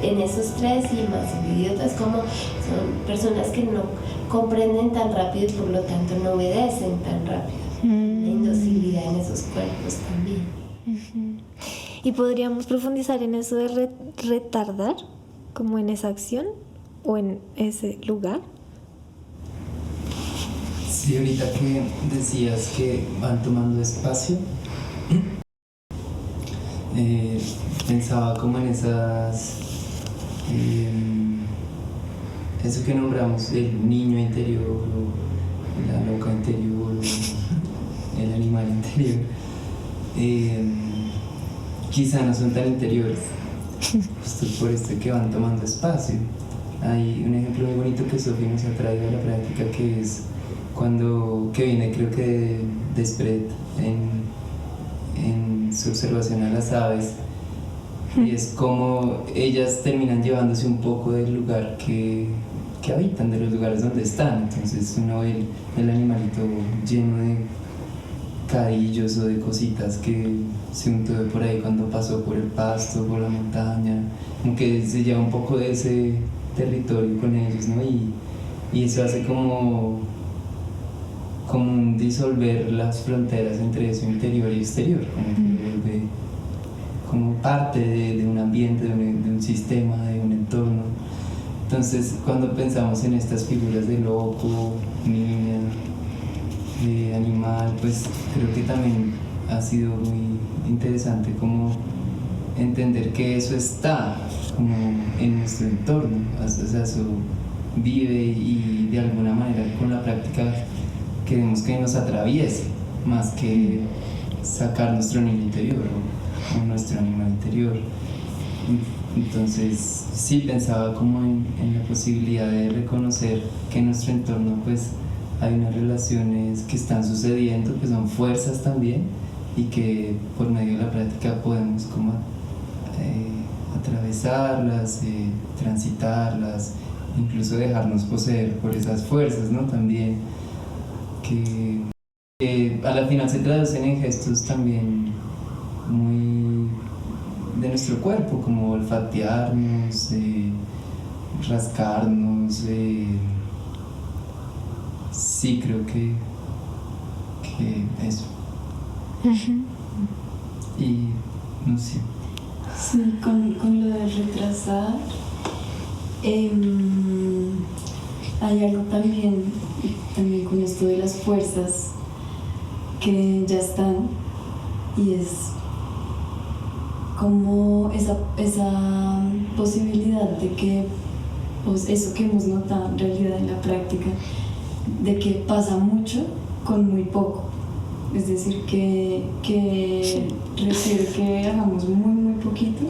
En esos 3 y más idiotas, como son personas que no comprenden tan rápido y por lo tanto no obedecen tan rápido. La indocilidad en esos cuerpos también. ¿Y podríamos profundizar en eso de retardar, como en esa acción o en ese lugar? Sí, ahorita que decías que van tomando espacio, pensaba como en esas, eso que nombramos, el niño interior, o la loca interior, o el animal interior, quizá no son tan interiores, justo por esto que van tomando espacio. Hay un ejemplo muy bonito que Sofía nos ha traído a la práctica, que es que viene creo que de Spread en su observación a las aves, y es como ellas terminan llevándose un poco del lugar que habitan, de los lugares donde están. Entonces uno ve el animalito lleno de cadillos o de cositas que se untó por ahí cuando pasó por el pasto, por la montaña, como que se lleva un poco de ese territorio con ellos, ¿no? Y eso hace como un disolver las fronteras entre eso interior y exterior, como que vuelve como parte de un ambiente, de un sistema, de un entorno. Entonces, cuando pensamos en estas figuras de loco, niña, de animal, pues creo que también ha sido muy interesante como entender que eso está como en nuestro entorno, o sea, eso vive y de alguna manera con la práctica queremos que nos atraviese, más que sacar nuestro niño interior o nuestro animal interior. Entonces sí pensaba como en la posibilidad de reconocer que en nuestro entorno pues hay unas relaciones que están sucediendo, que son fuerzas también, y que por medio de la práctica podemos como atravesarlas, transitarlas, incluso dejarnos poseer por esas fuerzas, ¿no? También que a la final se traducen en gestos también muy nuestro cuerpo, como olfatearnos, rascarnos. Sí, creo que eso. Y no sé. Sí, con lo de retrasar, hay algo también con esto de las fuerzas que ya están, y es como esa posibilidad de que, pues eso que hemos notado en realidad en la práctica, de que pasa mucho con muy poco. Es decir, que requiere que hagamos muy poquito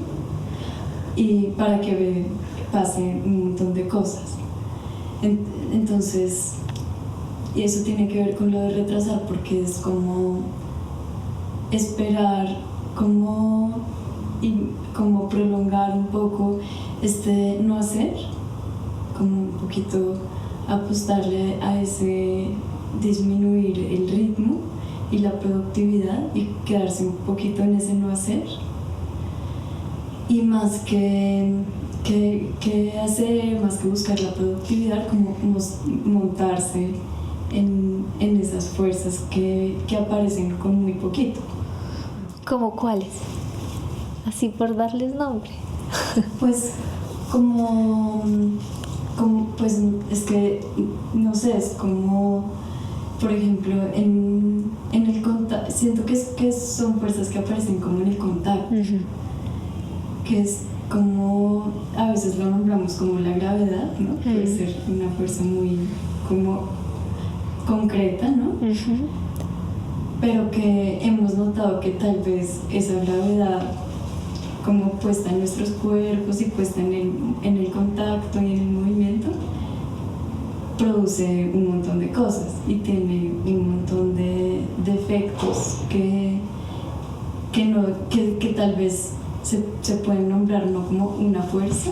y para que pasen un montón de cosas. Entonces, y eso tiene que ver con lo de retrasar, porque es como esperar, como prolongar un poco este no hacer, como un poquito apostarle a ese disminuir el ritmo y la productividad y quedarse un poquito en ese no hacer, y más que hacer, más que buscar la productividad, como montarse en esas fuerzas que aparecen con muy poquito. ¿Cómo cuáles? Así por darles nombre. Pues como pues es que no sé, es como, por ejemplo, en el contacto, siento que son fuerzas que aparecen como en el contacto, que es como, a veces lo nombramos como la gravedad, ¿no? Puede ser una fuerza muy como concreta, ¿no? Pero que hemos notado que tal vez esa gravedad, como puesta en nuestros cuerpos y puesta en el contacto y en el movimiento, produce un montón de cosas y tiene un montón de efectos que tal vez se pueden nombrar no como una fuerza,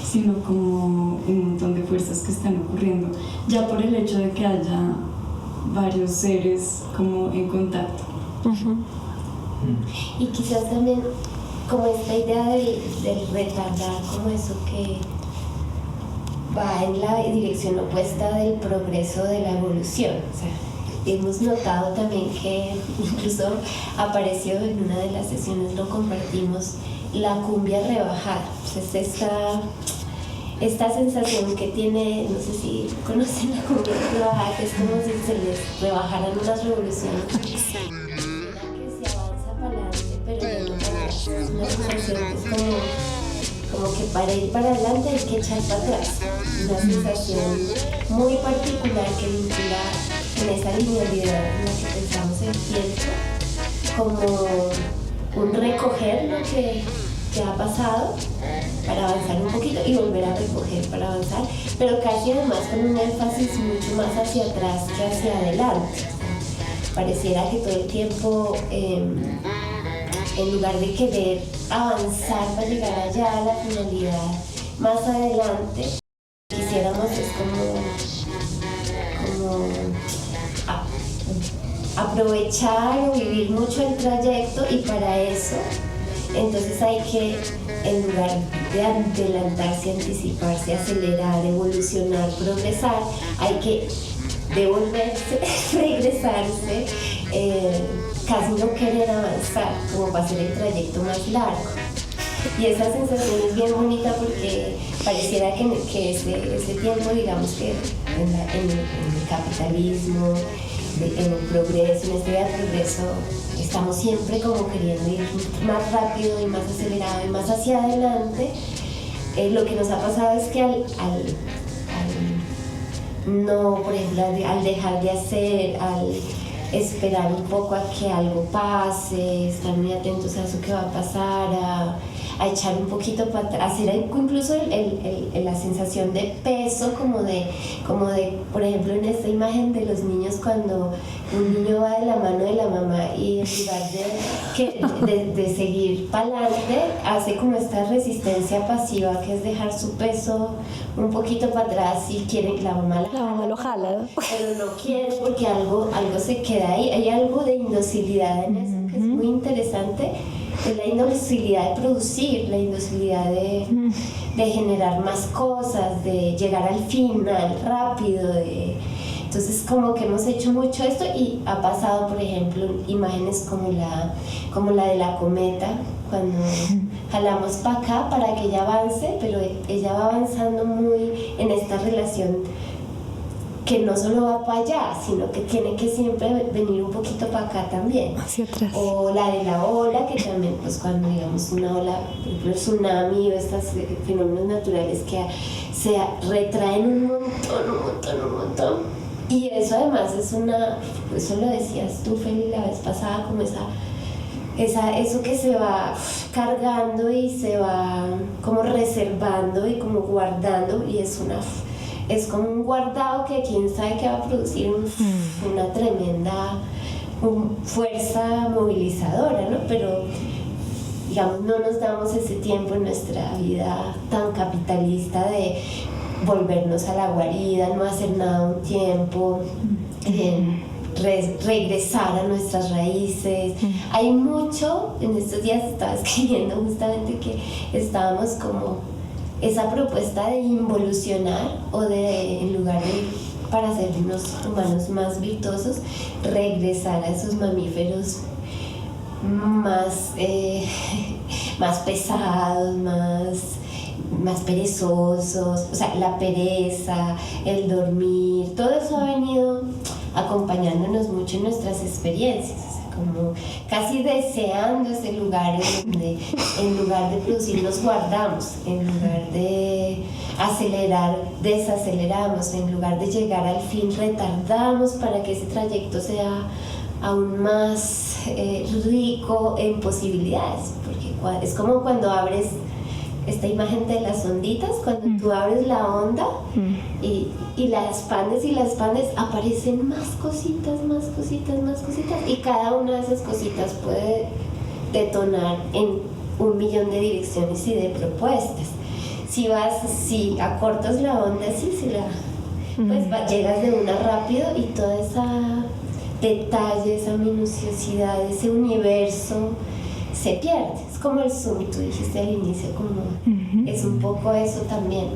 sino como un montón de fuerzas que están ocurriendo, ya por el hecho de que haya varios seres como en contacto. Y quizás también como esta idea del retardar, como eso que va en la dirección opuesta del progreso de la evolución. O sea, hemos notado también que incluso apareció en una de las sesiones, lo compartimos, la cumbia rebajada. Pues esta sensación que tiene, no sé si conocen la cumbia rebajada, que es como si se les rebajaran unas revoluciones. Que se avanza para adelante, pero no para atrás. Una sensación que es como que para ir para adelante hay que echar para atrás. Una sensación muy particular que vincula en esa linealidad en la que pensamos el tiempo, como un recoger lo que ha pasado para avanzar un poquito y volver a recoger para avanzar, pero casi además con un énfasis mucho más hacia atrás que hacia adelante. Pareciera que todo el tiempo, en lugar de querer avanzar para llegar allá a la finalidad más adelante, quisiéramos es como aprovechar o vivir mucho el trayecto, y para eso entonces hay que, en lugar de adelantarse, anticiparse, acelerar, evolucionar, progresar, hay que devolverse, regresarse, casi no querer avanzar, como para hacer el trayecto más largo. Y esa sensación es bien bonita porque pareciera que ese tiempo, digamos que en el capitalismo, en el progreso, en este día de progreso, estamos siempre como queriendo ir más rápido y más acelerado y más hacia adelante. Lo que nos ha pasado es que al no, por ejemplo, al dejar de hacer, al esperar un poco a que algo pase, estar muy atentos a eso que va a pasar, a echar un poquito para atrás, hacer incluso la sensación de peso, como de, por ejemplo, en esta imagen de los niños, cuando un niño va de la mano de la mamá y en lugar de seguir para adelante, hace como esta resistencia pasiva, que es dejar su peso un poquito para atrás, y quiere que la mamá lo jala, pero no quiere porque algo se queda ahí. Hay algo de indocilidad en eso que es muy interesante, Es la indocibilidad de producir, la indocibilidad de generar más cosas, de llegar al final rápido, entonces como que hemos hecho mucho esto y ha pasado, por ejemplo, imágenes como la de la cometa, cuando jalamos para acá para que ella avance, pero ella va avanzando muy en esta relación que no solo va para allá, sino que tiene que siempre venir un poquito para acá también. Hacia atrás. O la de la ola, que también, pues cuando digamos una ola, por ejemplo el tsunami o estos fenómenos naturales que se retraen un montón. Y eso además es eso lo decías tú, Feli, la vez pasada, como eso que se va cargando y se va como reservando y como guardando, y es como un guardado que quién sabe que va a producir una tremenda fuerza movilizadora, ¿no? Pero digamos, no nos damos ese tiempo en nuestra vida tan capitalista de volvernos a la guarida, no hacer nada un tiempo, regresar a nuestras raíces. Hay mucho, en estos días estaba escribiendo justamente que estábamos como esa propuesta de involucionar o de, en lugar de, para ser unos humanos más virtuosos, regresar a esos mamíferos más pesados, más perezosos, o sea, la pereza, el dormir, todo eso ha venido acompañándonos mucho en nuestras experiencias, como casi deseando ese lugar donde en lugar de producir nos guardamos, en lugar de acelerar, desaceleramos, en lugar de llegar al fin retardamos para que ese trayecto sea aún más rico en posibilidades, porque es como cuando abres esta imagen de las onditas, cuando tú abres la onda y la expandes, aparecen más cositas, y cada una de esas cositas puede detonar en 1.000.000 de direcciones y de propuestas. Si acortas la onda así, pues llegas de una rápido, y toda esa detalle, esa minuciosidad, ese universo se pierde. Es como el zoom, tú dijiste al inicio, como es un poco eso también.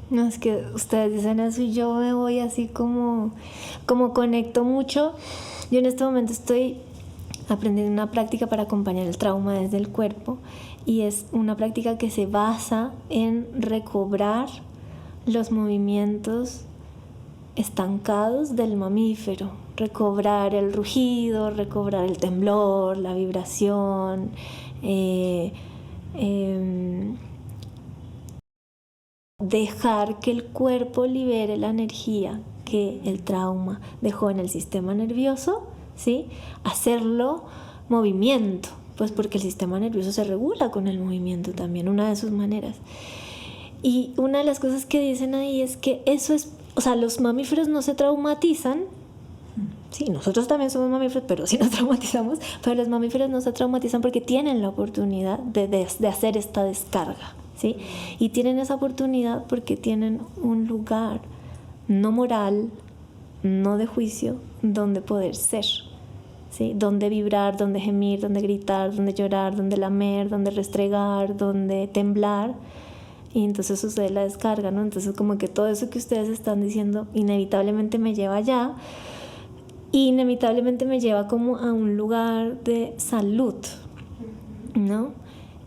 No, es que ustedes dicen eso y yo me voy así como conecto mucho. Yo en este momento estoy aprendiendo una práctica para acompañar el trauma desde el cuerpo, y es una práctica que se basa en recobrar los movimientos estancados del mamífero, recobrar el rugido, recobrar el temblor, la vibración, dejar que el cuerpo libere la energía que el trauma dejó en el sistema nervioso, ¿sí? Hacerlo movimiento, pues porque el sistema nervioso se regula con el movimiento también, una de sus maneras. Y una de las cosas que dicen ahí es que eso es, o sea, los mamíferos no se traumatizan. Sí, nosotros también somos mamíferos, pero sí nos traumatizamos. Pero los mamíferos no se traumatizan porque tienen la oportunidad de hacer esta descarga, ¿sí? Y tienen esa oportunidad porque tienen un lugar no moral, no de juicio, donde poder ser, ¿sí? Donde vibrar, donde gemir, donde gritar, donde llorar, donde lamer, donde restregar, donde temblar. Y entonces sucede la descarga, ¿no? Entonces como que todo eso que ustedes están diciendo inevitablemente me lleva allá, y inevitablemente me lleva como a un lugar de salud, ¿no?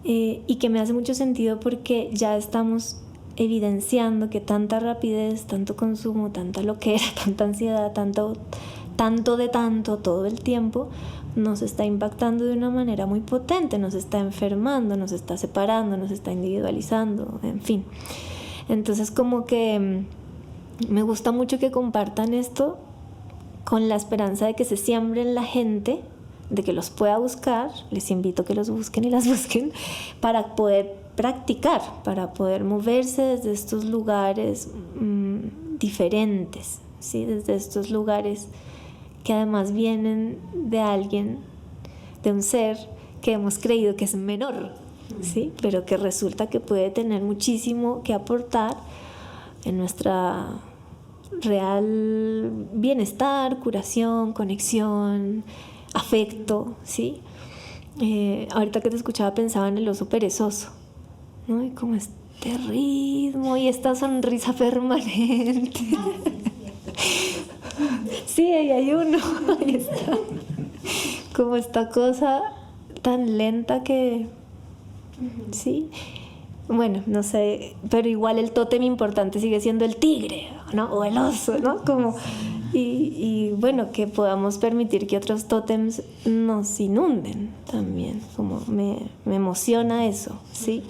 Y que me hace mucho sentido porque ya estamos evidenciando que tanta rapidez, tanto consumo, tanta loquera, tanta ansiedad, tanto de tanto todo el tiempo nos está impactando de una manera muy potente, nos está enfermando, nos está separando, nos está individualizando, en fin. Entonces como que me gusta mucho que compartan esto con la esperanza de que se siembre en la gente, de que los pueda buscar. Les invito a que los busquen y las busquen para poder practicar, para poder moverse desde estos lugares diferentes, ¿sí? Desde estos lugares que además vienen de alguien, de un ser que hemos creído que es menor, ¿sí? Pero que resulta que puede tener muchísimo que aportar en nuestra real bienestar, curación, conexión, afecto, ¿sí? Ahorita que te escuchaba pensaba en el oso perezoso, ¿no? Y como este ritmo y esta sonrisa permanente. Sí, ahí hay uno, ahí está. Como esta cosa tan lenta que... Sí. Bueno, no sé, pero igual el tótem importante sigue siendo el tigre, ¿no? O el oso, ¿no? Como... Y bueno, que podamos permitir que otros tótems nos inunden también, como me emociona eso, ¿sí?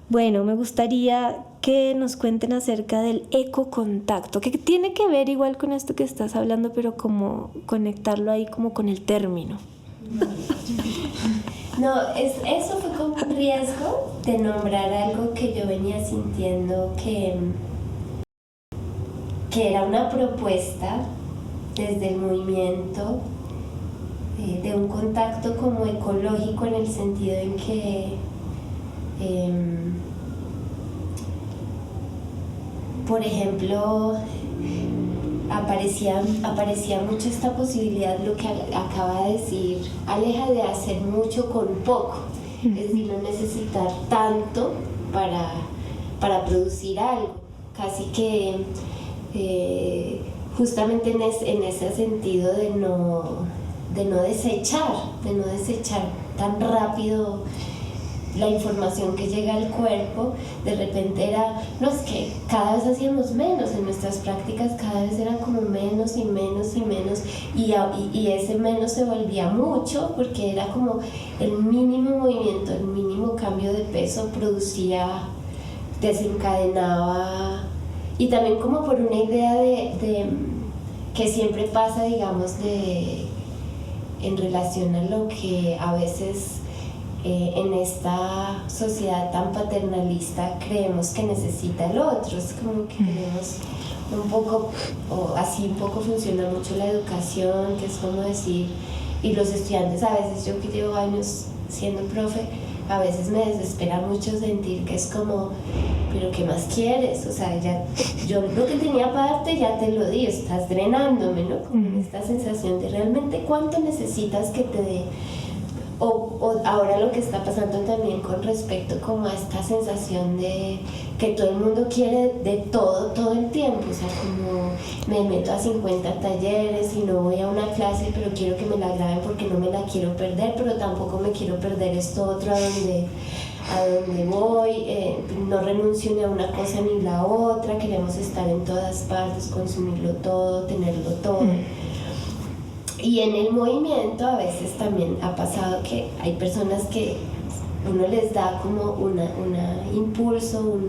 Bueno, me gustaría que nos cuenten acerca del ecocontacto, que tiene que ver igual con esto que estás hablando, pero como conectarlo ahí como con el término. No, eso fue como un riesgo de nombrar algo que yo venía sintiendo que era una propuesta desde el movimiento de un contacto como ecológico, en el sentido en que por ejemplo aparecía mucho esta posibilidad, lo que acaba de decir Aleja, de hacer mucho con poco, es decir, no necesitar tanto para producir algo, casi que justamente en ese sentido de no desechar tan rápido la información que llega al cuerpo. De repente era, no, es que cada vez hacíamos menos en nuestras prácticas, cada vez eran como menos y menos y menos, y ese menos se volvía mucho, porque era como el mínimo movimiento, el mínimo cambio de peso desencadenaba. Y también como por una idea de que siempre pasa, digamos, en relación a lo que a veces en esta sociedad tan paternalista creemos que necesita el otro. Es como que creemos un poco, o así un poco funciona mucho la educación, que es como decir, y los estudiantes a veces, yo que llevo años siendo profe, a veces me desespera mucho sentir que es como, pero ¿qué más quieres? O sea, ya, yo lo que tenía para darte ya te lo di, estás drenándome, ¿no? Como esta sensación de realmente cuánto necesitas que te dé. O ahora lo que está pasando también con respecto como a esta sensación de que todo el mundo quiere de todo el tiempo, o sea, como me meto a 50 talleres y no voy a una clase, pero quiero que me la graben porque no me la quiero perder, pero tampoco me quiero perder esto otro a donde voy, no renuncio ni a una cosa ni la otra, queremos estar en todas partes, consumirlo todo, tenerlo todo. Y en el movimiento a veces también ha pasado que hay personas que uno les da como un impulso,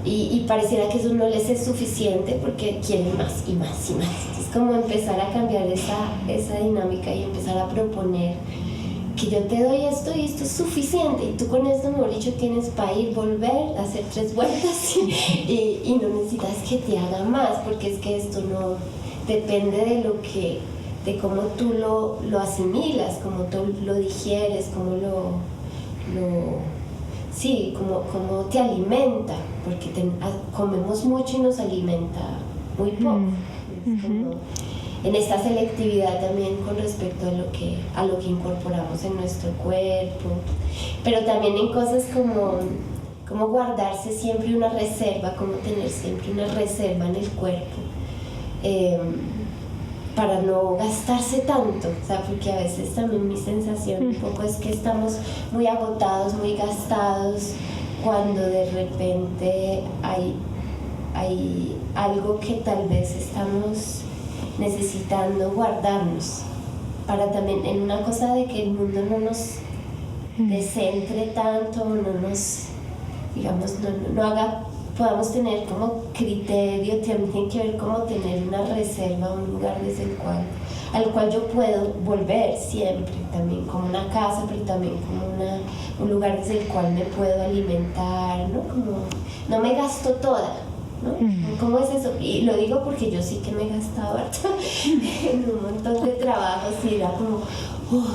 y pareciera que eso no les es suficiente porque quieren más y más y más. Es como empezar a cambiar esa dinámica y empezar a proponer que yo te doy esto y esto es suficiente, y tú con esto, mejor dicho, tienes para ir, volver, hacer 3 vueltas y no necesitas que te haga más, porque es que esto no depende de cómo tú lo asimilas, cómo tú lo digieres, cómo cómo te alimenta, porque comemos mucho y nos alimenta muy poco. Es como en esta selectividad también con respecto a lo que incorporamos en nuestro cuerpo, pero también en cosas como guardarse siempre una reserva, como tener siempre una reserva en el cuerpo, para no gastarse tanto, o sea, porque a veces también mi sensación un poco es que estamos muy agotados, muy gastados, cuando de repente hay algo que tal vez estamos necesitando guardarnos, para también en una cosa de que el mundo no nos descentre tanto, no nos, digamos, no haga, podamos tener como criterio, también tiene que ver como tener una reserva, un lugar al cual yo puedo volver siempre, también como una casa, pero también como un lugar desde el cual me puedo alimentar, ¿no? Como no me gasto toda, ¿no? ¿Cómo es eso? Y lo digo porque yo sí que me he gastado harto en un montón de trabajos, y era como,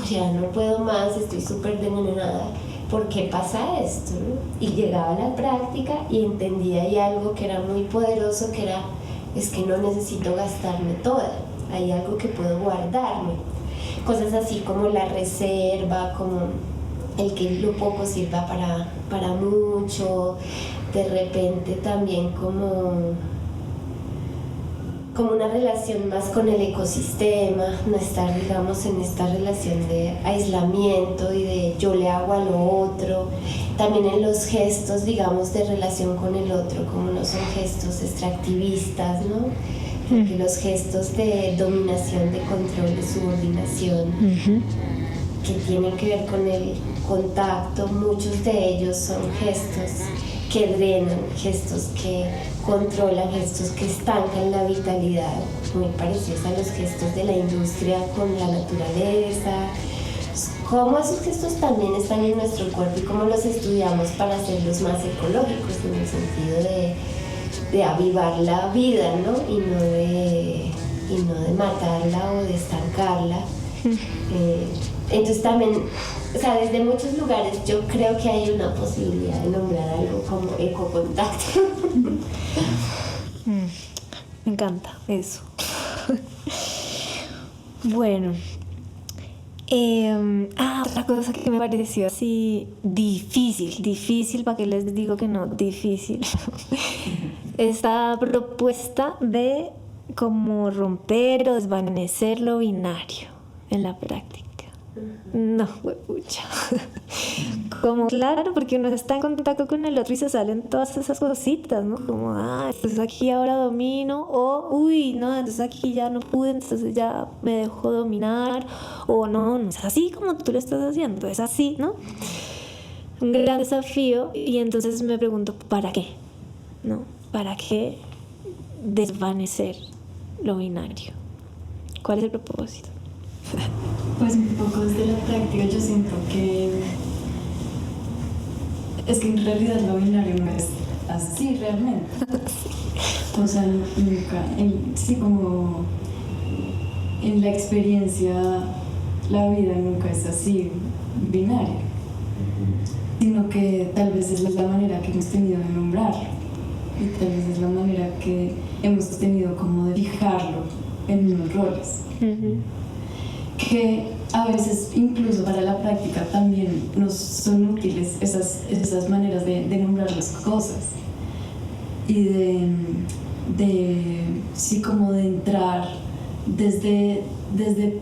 ya no puedo más, estoy súper envenenada. ¿Por qué pasa esto? ¿No? Y llegaba a la práctica y entendía ahí algo que era muy poderoso, que es que no necesito gastarme toda. hay algo que puedo guardarme. Cosas así como la reserva, como el que lo poco sirva para mucho, de repente también como una relación más con el ecosistema, no estar, digamos, en esta relación de aislamiento y de yo le hago a lo otro. También en los gestos, digamos, de relación con el otro, como no son gestos extractivistas, ¿no? Porque los gestos de dominación, de control, de subordinación, que tienen que ver con el contacto, muchos de ellos son gestos que drenan, gestos que controlan, gestos que estancan la vitalidad, muy parecidos a los gestos de la industria con la naturaleza. Cómo esos gestos también están en nuestro cuerpo y cómo los estudiamos para hacerlos más ecológicos, en el sentido de avivar la vida, ¿no? Y no de matarla o de estancarla. Entonces también, o sea, desde muchos lugares yo creo que hay una posibilidad de nombrar algo como ecocontacto. Me encanta eso. Bueno, otra cosa que me pareció así difícil, ¿para qué les digo que no? Difícil. Esta propuesta de como romper o desvanecer lo binario en la práctica. No, huepucha. Como claro, porque uno está en contacto con el otro y se salen todas esas cositas, ¿no? Como, entonces aquí ahora domino, o uy, no, entonces aquí ya no pude, entonces ya me dejo dominar, o no es así como tú lo estás haciendo, es así, ¿no? Un gran desafío, y entonces me pregunto, ¿para qué? ¿No? ¿Para qué desvanecer lo binario? ¿Cuál es el propósito? Pues un poco desde la práctica yo siento que es que en realidad lo binario no es así realmente. O sea, nunca, sí, como en la experiencia la vida nunca es así binaria, sino que tal vez es la manera que hemos tenido de nombrarlo y tal vez es la manera que hemos tenido como de fijarlo en unos roles. Que a veces incluso para la práctica también nos son útiles esas maneras de nombrar las cosas y de sí, como de entrar desde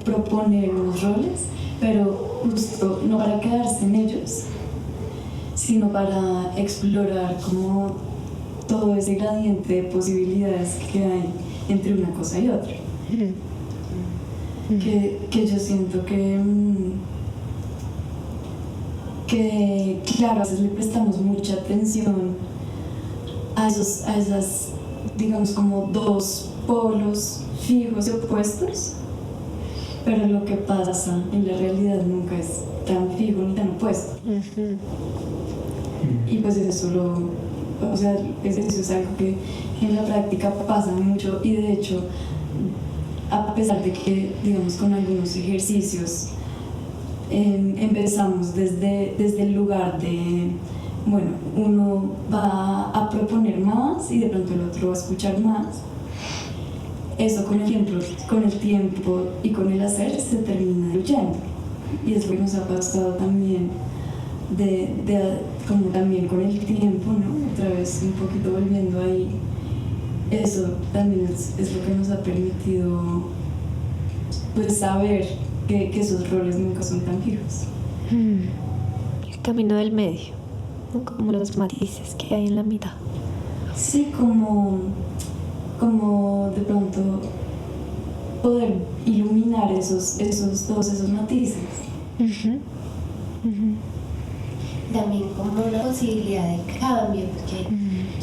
proponer unos roles, pero justo no para quedarse en ellos, sino para explorar como todo ese gradiente de posibilidades que hay entre una cosa y otra. Que yo siento que claro, a veces le prestamos mucha atención a esas, digamos, como dos polos fijos y opuestos, pero lo que pasa en la realidad nunca es tan fijo ni tan opuesto. Y pues eso es algo que en la práctica pasa mucho, y de hecho, a pesar de que, digamos, con algunos ejercicios empezamos desde el lugar de, bueno, uno va a proponer más y de pronto el otro va a escuchar más, eso con el tiempo y con el hacer se termina diluyendo. Y es lo que nos ha pasado también, como también con el tiempo, ¿no? Otra vez un poquito volviendo ahí. Eso también es lo que nos ha permitido, pues, saber que esos roles nunca son tan fijos. El camino del medio, ¿no? Como los matices que hay en la mitad. Sí, como de pronto poder iluminar todos esos matices. También como una posibilidad de cambio, porque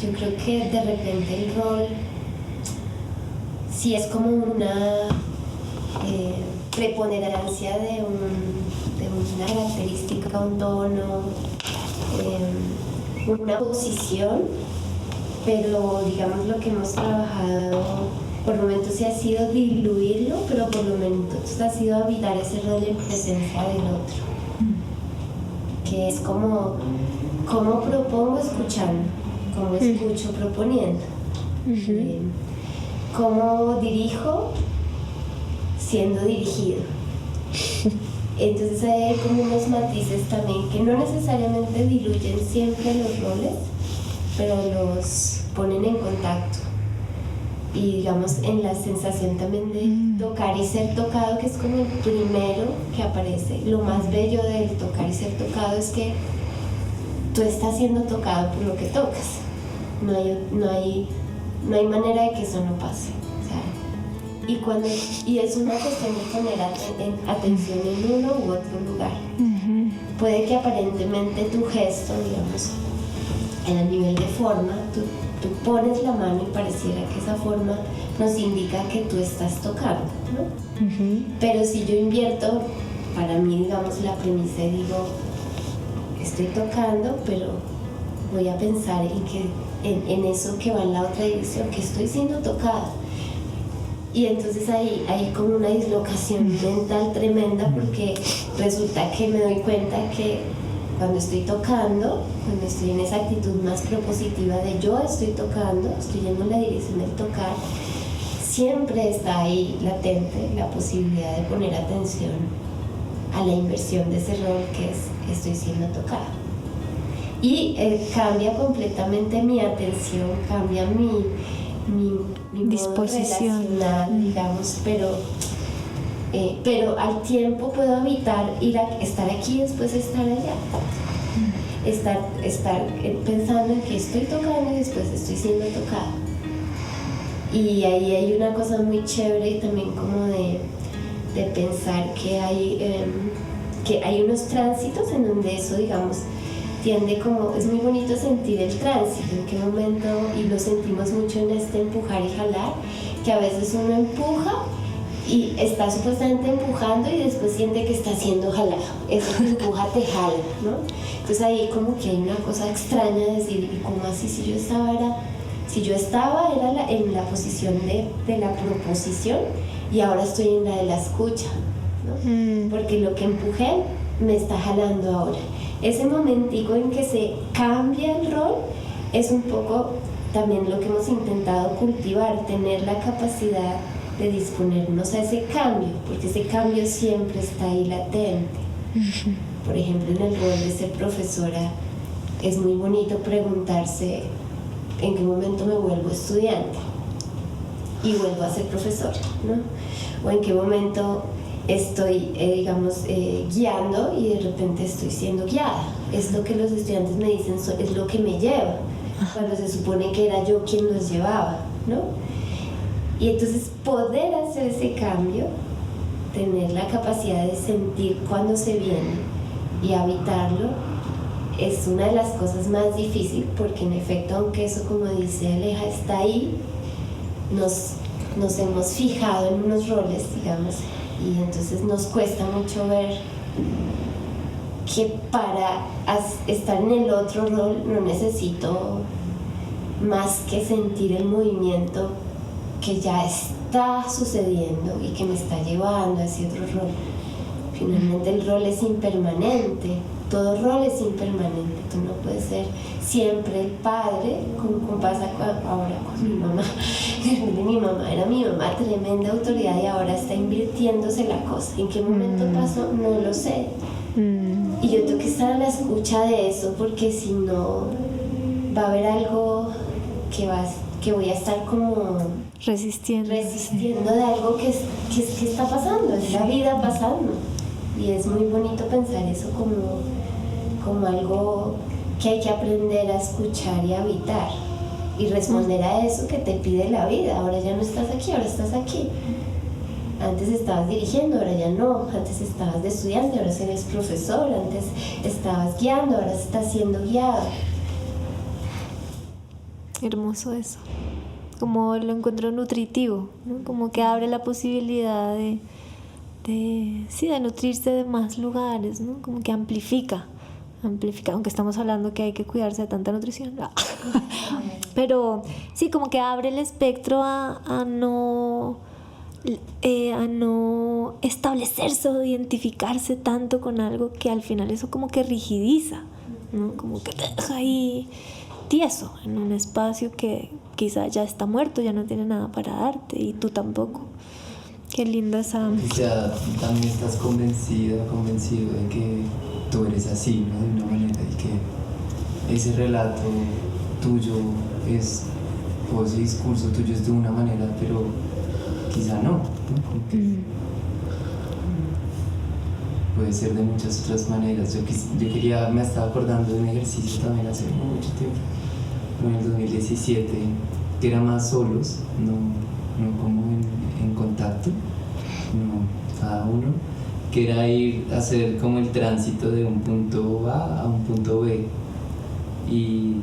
yo creo que de repente el rol sí es como una preponderancia de una característica, un tono, una posición, pero digamos lo que hemos trabajado por momentos sí ha sido diluirlo, pero por momentos ha sido habitar ese rol en presencia del otro, que es como propongo escuchando, como escucho proponiendo, cómo dirijo siendo dirigido. Entonces hay como unos matices también que no necesariamente diluyen siempre los roles, pero los ponen en contacto. Y digamos en la sensación también de tocar y ser tocado, que es como el primero que aparece. Lo más bello del tocar y ser tocado es que tú estás siendo tocado por lo que tocas. No hay manera de que eso no pase. Y es una cuestión de poner atención en uno u otro lugar. Puede que aparentemente tu gesto, digamos, en el nivel de forma, tú pones la mano y pareciera que esa forma nos indica que tú estás tocando, ¿no? Pero si yo invierto, para mí, digamos, la premisa y digo, estoy tocando, pero voy a pensar en eso que va en la otra dirección, que estoy siendo tocada. Y entonces hay como una dislocación mental tremenda, porque resulta que me doy cuenta que cuando estoy tocando, cuando estoy en esa actitud más propositiva de yo estoy tocando, estoy yendo en la dirección del tocar, siempre está ahí latente la posibilidad de poner atención a la inversión de ese rol que es estoy siendo tocada. Y cambia completamente mi atención, cambia mi disposición, digamos, pero al tiempo puedo evitar estar aquí y después estar allá. Estar pensando en que estoy tocando y después estoy siendo tocada. Y ahí hay una cosa muy chévere también como de pensar que hay unos tránsitos en donde eso, digamos, tiende como, es muy bonito sentir el tránsito, en qué momento, y lo sentimos mucho en este empujar y jalar, que a veces uno empuja y está supuestamente empujando y después siente que está siendo jalado. Eso que empuja te jala, ¿no? Entonces ahí como que hay una cosa extraña de decir, ¿y cómo así? Si yo estaba era en la posición de la proposición y ahora estoy en la de la escucha, ¿no? Porque lo que empujé me está jalando ahora. Ese momentico en que se cambia el rol es un poco también lo que hemos intentado cultivar, tener la capacidad de disponernos a ese cambio, porque ese cambio siempre está ahí latente. Por ejemplo, en el rol de ser profesora es muy bonito preguntarse en qué momento me vuelvo estudiante y vuelvo a ser profesora, ¿no? O en qué momento estoy, guiando y de repente estoy siendo guiada. Es lo que los estudiantes me dicen, es lo que me lleva, cuando se supone que era yo quien los llevaba, ¿no? Y entonces poder hacer ese cambio, tener la capacidad de sentir cuando se viene y habitarlo, es una de las cosas más difíciles, porque en efecto, aunque eso, como dice Aleja, está ahí, nos hemos fijado en unos roles, digamos, y entonces nos cuesta mucho ver que para estar en el otro rol no necesito más que sentir el movimiento que ya está sucediendo y que me está llevando a ese otro rol. Finalmente el rol es impermanente, todo rol es impermanente. Tú no puedes ser siempre el padre, como pasa ahora con mi mamá. Mi mamá era mi mamá, tremenda autoridad, y ahora está invirtiéndose la cosa. ¿En qué momento pasó? No lo sé. Y yo tengo que estar a la escucha de eso, porque si no va a haber algo que voy a estar como resistiendo de algo que está pasando, es la vida pasando. Y es muy bonito pensar eso como algo que hay que aprender a escuchar y a habitar y responder a eso que te pide la vida. Ahora ya no estás aquí, ahora estás aquí. Antes estabas dirigiendo, ahora ya no. Antes estabas de estudiante, ahora eres profesor. Antes estabas guiando, ahora estás siendo guiado. Hermoso eso. Como lo encuentro nutritivo, ¿no? Como que abre la posibilidad de nutrirse de más lugares, ¿no? Como que amplifica, aunque estamos hablando que hay que cuidarse de tanta nutrición. Pero sí, como que abre el espectro a no establecerse o identificarse tanto con algo que al final eso como que rigidiza, ¿no? Como que te deja ahí tieso en un espacio que quizá ya está muerto, ya no tiene nada para darte y tú tampoco. Qué linda esa... O sea, también estás convencido de que tú eres así, ¿no? De una manera, y que ese relato tuyo es, o ese discurso tuyo es de una manera, pero quizá no, ¿no? Como que puede ser de muchas otras maneras. Me estaba acordando de un ejercicio también hace mucho tiempo, en el 2017, que era más solos, no como en contacto, no cada uno, que era ir a hacer como el tránsito de un punto A a un punto B. Y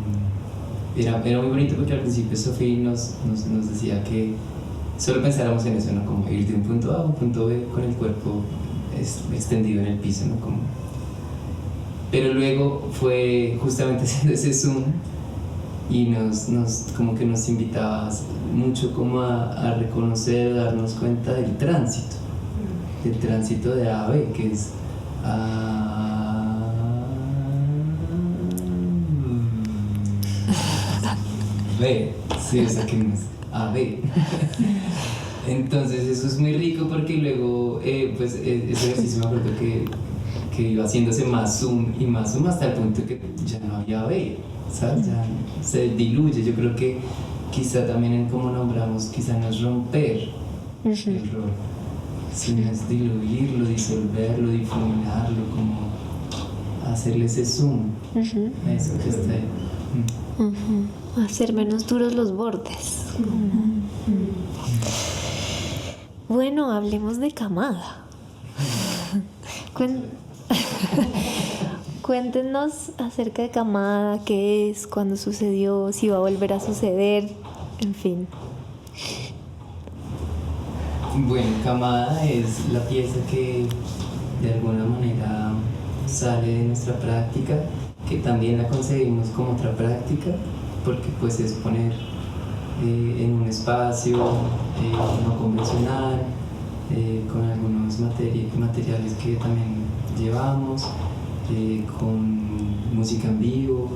era muy bonito porque al principio Sofía nos decía que solo pensáramos en eso, ¿no? Como ir de un punto A a un punto B con el cuerpo extendido en el piso, ¿no? Pero luego fue justamente haciendo ese zoom y como que nos invitaba mucho como a reconocer, a darnos cuenta del tránsito de A a B, que es B, sí, o sea que no es A, B. Entonces eso es muy rico porque luego pues ese ejercicio me acuerdo que iba haciéndose más zoom hasta el punto que ya no había B, ¿sabes? Ya se diluye. Yo creo que quizá también en cómo nombramos, quizá no es romper el rol, sino es diluirlo, disolverlo, difuminarlo, como hacerle ese zoom a eso que está ahí. Hacer menos duros los bordes. Bueno, hablemos de Camada. Cuéntenos acerca de Camada, qué es, cuándo sucedió, si va a volver a suceder, en fin. Bueno, Camada es la pieza que de alguna manera sale de nuestra práctica, que también la concebimos como otra práctica, porque pues es poner en un espacio no convencional, con algunos materiales que también llevamos, con música en vivo,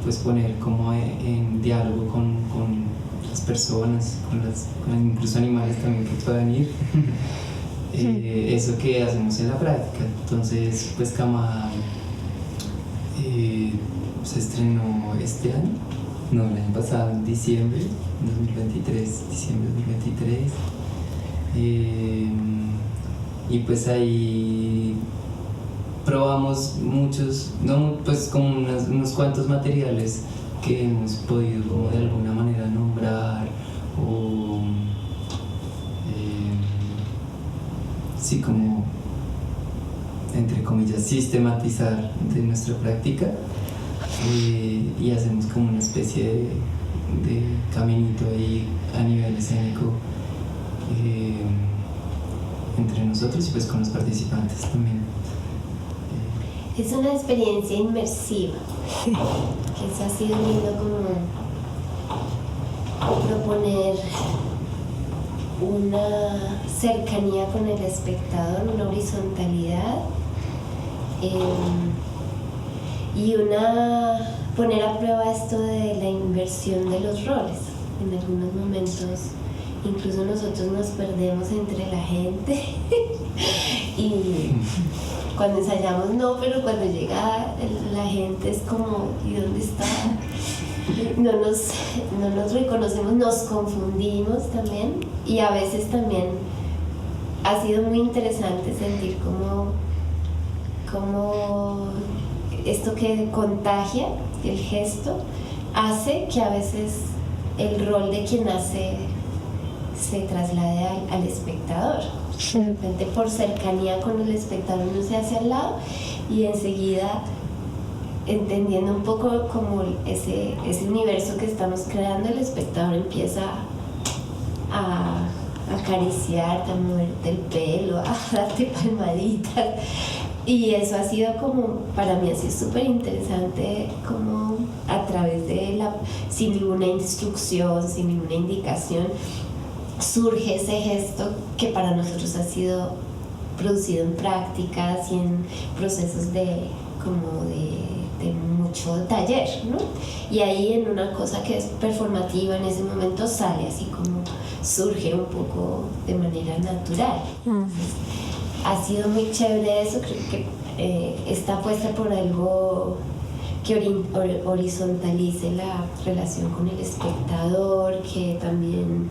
pues poner como en diálogo con las personas, con incluso animales también que puedan ir. Eso que hacemos en la práctica. Entonces, pues Camada se estrenó este año, no, el año pasado, en diciembre 2023, y pues ahí probamos muchos, no, pues como unos cuantos materiales que hemos podido como de alguna manera nombrar o sí, como entre comillas sistematizar de nuestra práctica, y hacemos como una especie de caminito ahí a nivel escénico entre nosotros y pues con los participantes también. Es una experiencia inmersiva, que eso ha sido lindo, como proponer una cercanía con el espectador, una horizontalidad, y poner a prueba esto de la inversión de los roles. En algunos momentos incluso nosotros nos perdemos entre la gente y cuando ensayamos no, pero cuando llega la gente es como, ¿y dónde está? No nos reconocemos, nos confundimos también, y a veces también ha sido muy interesante sentir como esto que contagia, el gesto, hace que a veces el rol de quien hace se traslade al espectador. De repente, por cercanía con el espectador, uno se hace al lado y enseguida, entendiendo un poco como ese universo que estamos creando, el espectador empieza a acariciarte, a moverte el pelo, a darte palmaditas. Y eso ha sido como, para mí ha sido súper interesante, como a través sin ninguna instrucción, sin ninguna indicación, surge ese gesto que para nosotros ha sido producido en prácticas y en procesos de de mucho taller, ¿no? Y ahí en una cosa que es performativa en ese momento sale así como surge un poco de manera natural. Entonces, ha sido muy chévere eso, creo que está puesta por algo que horizontalice la relación con el espectador, que también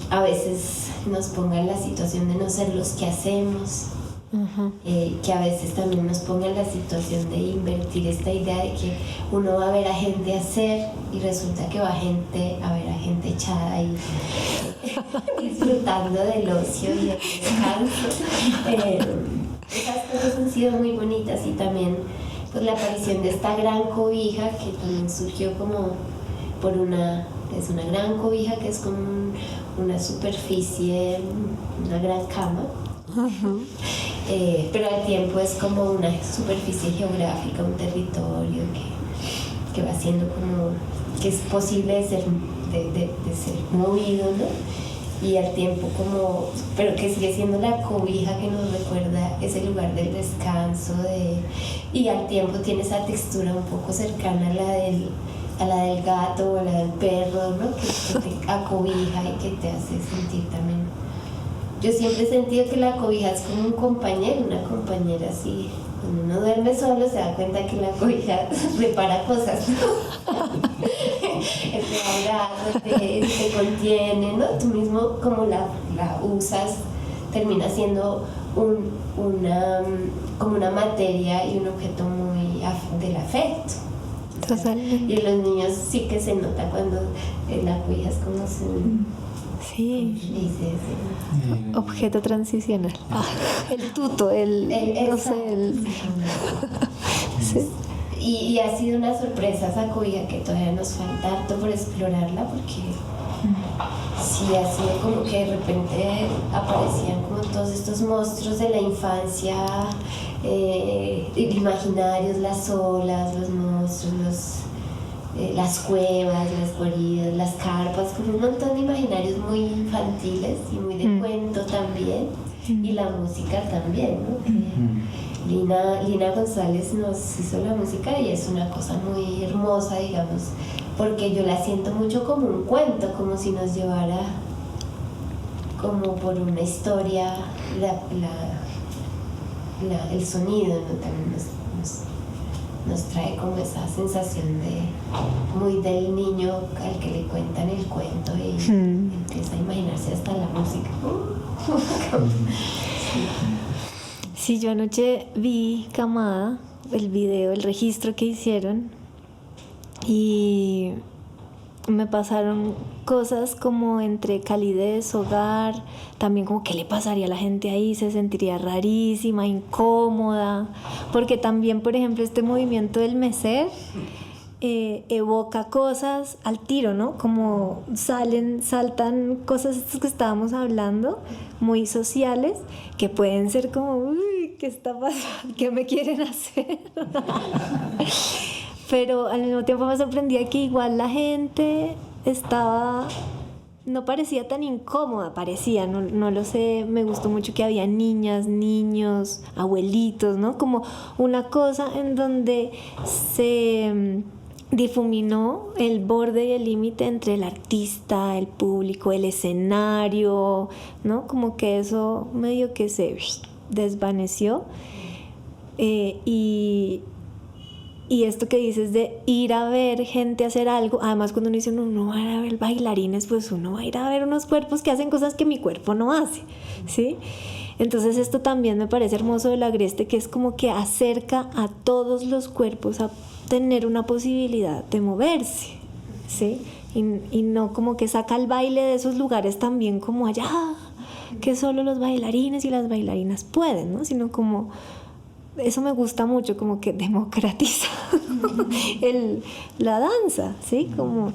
a veces nos ponga en la situación de no ser los que hacemos. Que a veces también nos ponga en la situación de invertir esta idea de que uno va a ver a gente hacer y resulta que va a ver a gente echada ahí disfrutando del ocio y del descanso. Esas cosas han sido muy bonitas, y también pues la aparición de esta gran cobija que también surgió como por es una gran cobija que es como una superficie, una gran cama. Pero al tiempo es como una superficie geográfica, un territorio que va siendo como, que es posible de ser movido, ¿no? Y al tiempo como, pero que sigue siendo la cobija que nos recuerda ese lugar del descanso, y al tiempo tiene esa textura un poco cercana a la del gato o a la del perro, ¿no? Que te acobija y que te hace sentir también. Yo siempre he sentido que la cobija es como un compañero, una compañera así. Cuando uno duerme solo se da cuenta que la cobija repara cosas, ¿no? Te abraza, te contiene, ¿no? Tú mismo como la usas, termina siendo como una materia y un objeto muy del afecto. Totalmente. Y en los niños sí que se nota cuando la cobija es como su... Sí. Objeto transicional. El tuto, no sé, sí. Y ha sido una sorpresa esa cobija, que todavía nos falta harto por explorarla, porque sí ha sido como que de repente aparecían como todos estos monstruos de la infancia, imaginarios, las olas, los monstruos, las cuevas, las guaridas, las carpas, como un montón de imaginarios muy infantiles y muy de cuento también, y la música también, ¿no? Lina González nos hizo la música y es una cosa muy hermosa, digamos, porque yo la siento mucho como un cuento, como si nos llevara como por una historia el sonido, ¿no? También nos trae como esa sensación muy del niño al que le cuentan el cuento y empieza a imaginarse hasta la música. Sí, yo anoche vi Camada, el video, el registro que hicieron, y me pasaron cosas como entre calidez, hogar, también como qué le pasaría a la gente ahí, se sentiría rarísima, incómoda, porque también, por ejemplo, este movimiento del mecer evoca cosas al tiro, ¿no? Como saltan cosas estas que estábamos hablando, muy sociales, que pueden ser como, uy, ¿qué está pasando? ¿Qué me quieren hacer? Pero al mismo tiempo me sorprendía que igual la gente no parecía tan incómoda, no lo sé, me gustó mucho que había niñas, niños, abuelitos, ¿no? Como una cosa en donde se difuminó el borde y el límite entre el artista, el público, el escenario, ¿no? Como que eso medio que se desvaneció, y esto que dices de ir a ver gente hacer algo, además cuando uno dice uno va a ir a ver bailarines, pues uno va a ir a ver unos cuerpos que hacen cosas que mi cuerpo no hace, ¿sí? Entonces esto también me parece hermoso del Agreste, que es como que acerca a todos los cuerpos a tener una posibilidad de moverse, ¿sí? Y no como que saca el baile de esos lugares también como allá, que solo los bailarines y las bailarinas pueden, ¿no? Sino como... Eso me gusta mucho, como que democratiza la danza, ¿sí? Como...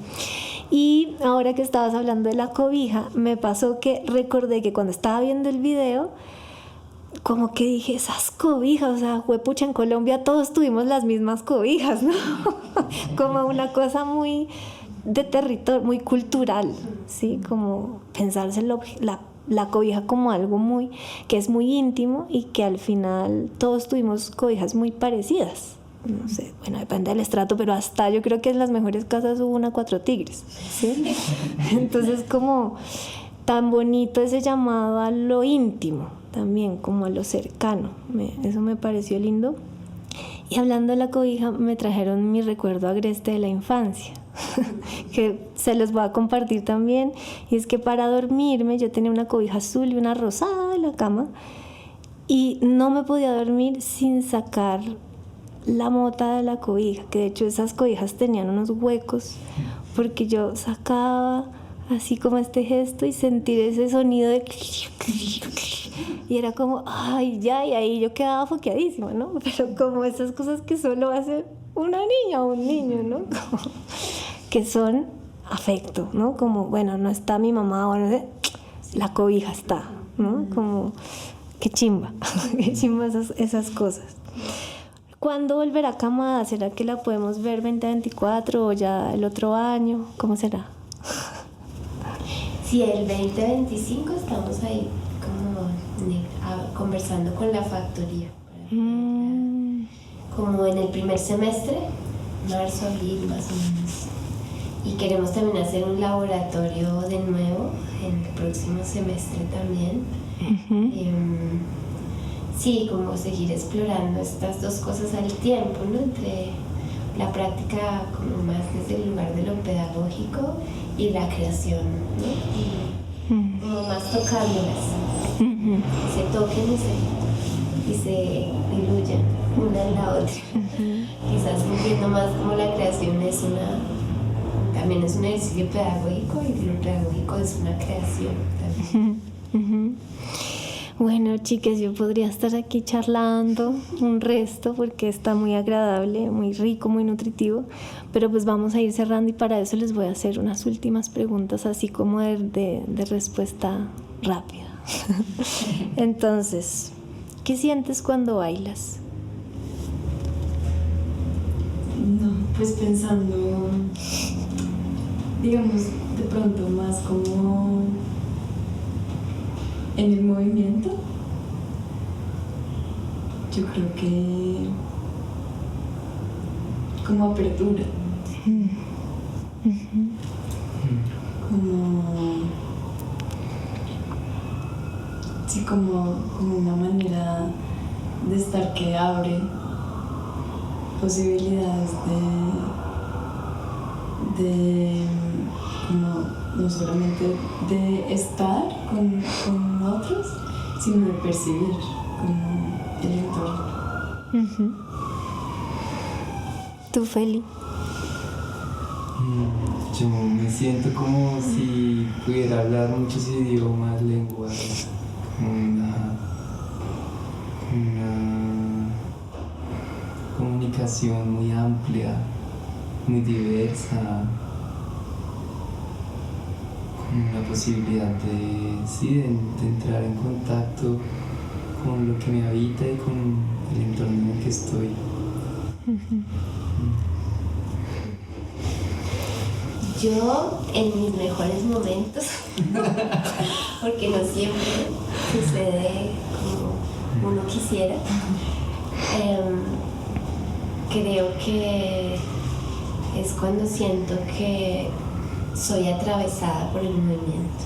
Y ahora que estabas hablando de la cobija, me pasó que recordé que cuando estaba viendo el video, como que dije, esas cobijas, o sea, huepucha, en Colombia todos tuvimos las mismas cobijas, ¿no? Como una cosa muy de territorio, muy cultural, ¿sí? Como pensarse en la cobija como algo que es muy íntimo, y que al final todos tuvimos cobijas muy parecidas, no sé, bueno, depende del estrato, pero hasta yo creo que en las mejores casas hubo una 4 tigres, ¿sí? Entonces como tan bonito ese llamado a lo íntimo, también como a lo cercano, eso me pareció lindo. Y hablando de la cobija, me trajeron mi recuerdo agreste de la infancia, que se los voy a compartir también. Y es que para dormirme yo tenía una cobija azul y una rosada en la cama, y no me podía dormir sin sacar la mota de la cobija, que de hecho esas cobijas tenían unos huecos, porque yo sacaba así como este gesto y sentir ese sonido de... Y era como, ay, ya, y ahí yo quedaba foqueadísima, ¿no? Pero como esas cosas que solo hace una niña o un niño, ¿no? Como que son afecto, ¿no? Como, bueno, no está mi mamá, o no sé, la cobija está, ¿no? Como, qué chimba, qué chimba esas cosas. ¿Cuándo volverá Camada? ¿Será que la podemos ver 2024 o ya el otro año? ¿Cómo será? Sí, el 2025 estamos ahí como conversando con la factoría. Como en el primer semestre, marzo, abril más o menos. Y queremos también hacer un laboratorio de nuevo en el próximo semestre también. Sí, como seguir explorando estas dos cosas al tiempo, ¿no? Entre la práctica como más desde el lugar de lo pedagógico y la creación, ¿no? Y como más tocándolas, se toquen y se diluyan una en la otra. Quizás entiendo más como la creación también es un ejercicio pedagógico, y lo pedagógico es una creación también. Bueno, chicas, yo podría estar aquí charlando un resto porque está muy agradable, muy rico, muy nutritivo, pero pues vamos a ir cerrando, y para eso les voy a hacer unas últimas preguntas así como de respuesta rápida. Entonces, ¿qué sientes cuando bailas? No, pues pensando, digamos, de pronto más como en el movimiento. Yo creo que como apertura, como una manera de estar que abre posibilidades de como no solamente de estar con otros, sino de percibir como el entorno. ¿Tú, Feli? Yo me siento como si pudiera hablar muchos idiomas, lenguas, una comunicación muy amplia, muy diversa, una posibilidad de entrar en contacto con lo que me habita y con el entorno en el que estoy. Yo, en mis mejores momentos, porque no siempre sucede como uno quisiera, creo que es cuando siento que soy atravesada por el movimiento.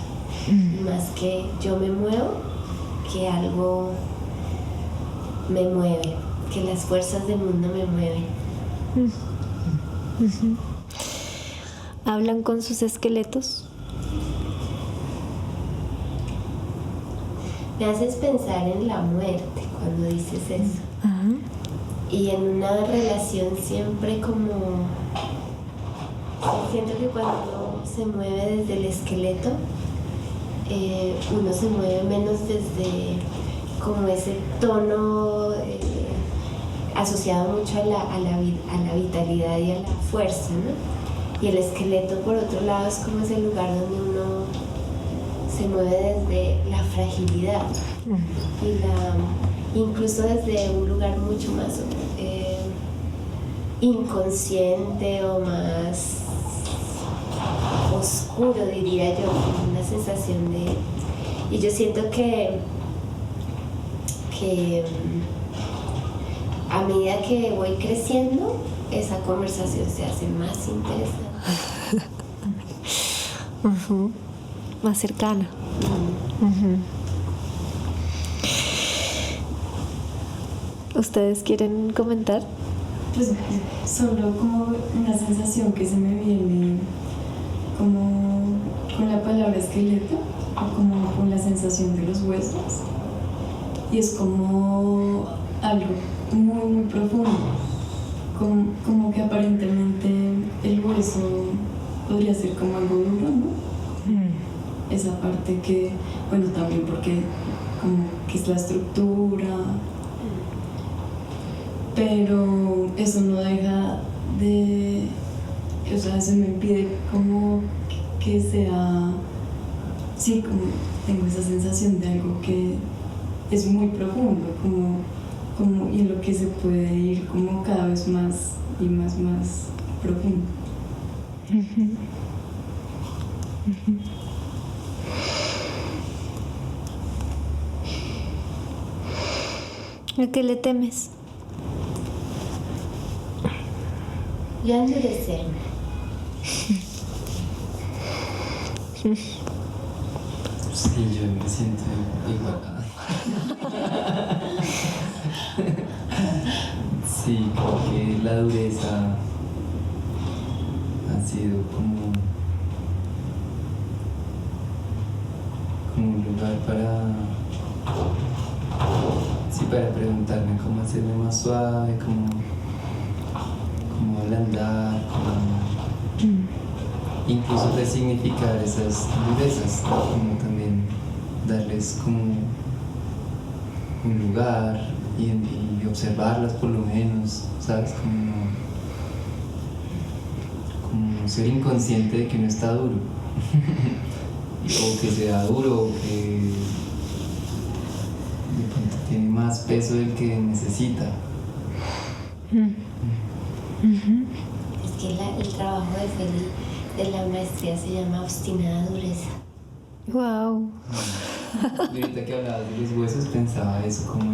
Y más que yo me muevo, que algo me mueve, que las fuerzas del mundo me mueven. ¿Hablan con sus esqueletos? Me haces pensar en la muerte cuando dices eso. Y en una relación siempre como... Siento que cuando se mueve desde el esqueleto, uno se mueve menos desde como ese tono asociado mucho a la vitalidad y a la fuerza, ¿no? Y el esqueleto, por otro lado, es como ese lugar donde uno se mueve desde la fragilidad y incluso desde un lugar mucho más inconsciente o más oscuro, diría yo, una sensación de... Y yo siento que a a medida que voy creciendo, esa conversación se hace más interesante. Más cercana. ¿Ustedes quieren comentar? Pues solo como una sensación que se me viene como con la palabra esqueleto o como con la sensación de los huesos, y es como algo muy muy profundo, como que aparentemente el hueso podría ser como algo duro, ¿no? Esa parte que, bueno, también porque como que es la estructura, pero eso no deja de, o sea, eso me impide como que sea, sí, como tengo esa sensación de algo que es muy profundo, como y en lo que se puede ir como cada vez más y más profundo. ¿A qué le temes? Yo endurecerme. Sí, yo me siento igual. Sí, creo que la dureza ha sido como un lugar para preguntarme cómo hacerme más suave, cómo ablandar, incluso resignificar esas durezas, ¿no? Como también darles como un lugar y observarlas por lo menos, ¿sabes? Como ser inconsciente de que no está duro, o que sea duro, o que de pronto tiene más peso del que necesita. Es que el trabajo de Feli de la maestría se llama obstinada dureza. Wow. Y ahorita que hablabas de los huesos pensaba eso como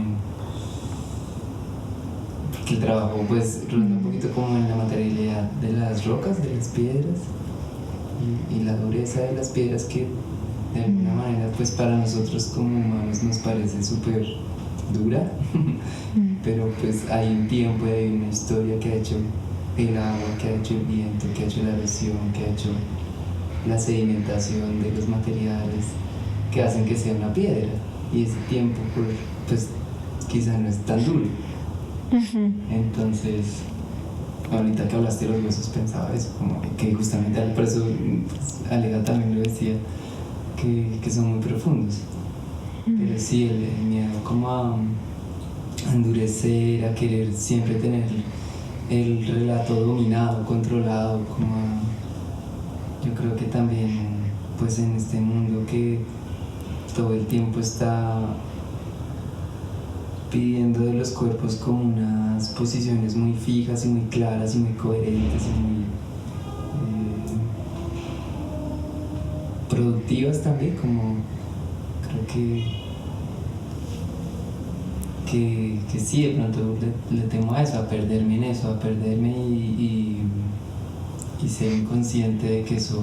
que el trabajo pues ronda un poquito como en la materialidad de las rocas, de las piedras y la dureza de las piedras que de alguna manera pues para nosotros como humanos nos parece súper dura, pero pues hay un tiempo y hay una historia que ha hecho el agua, que ha hecho el viento, que ha hecho la erosión, que ha hecho la sedimentación de los materiales que hacen que sea una piedra, y ese tiempo pues quizá no es tan duro. Entonces ahorita que hablaste de los huesos pensaba eso, como que justamente por eso pues, Aleja también lo decía, que son muy profundos. Pero sí, el miedo como a endurecer, a querer siempre tener el relato dominado, controlado, yo creo que también pues en este mundo que todo el tiempo está pidiendo de los cuerpos como unas posiciones muy fijas y muy claras y muy coherentes y muy productivas también, como creo que sí, de pronto le temo a eso, a perderme en eso, a perderme y ser inconsciente de que eso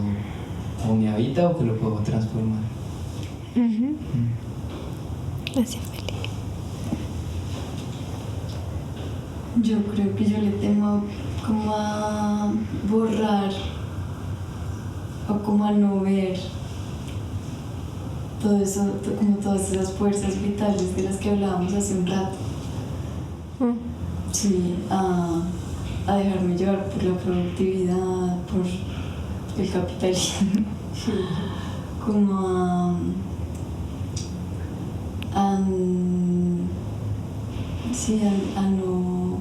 o me habita o que lo puedo transformar. Gracias, Feli. Yo creo que yo le temo como a borrar o como a no ver todo eso, como todas esas fuerzas vitales de las que hablábamos hace un rato. Sí, a dejarme llevar por la productividad, por el capitalismo, como a no,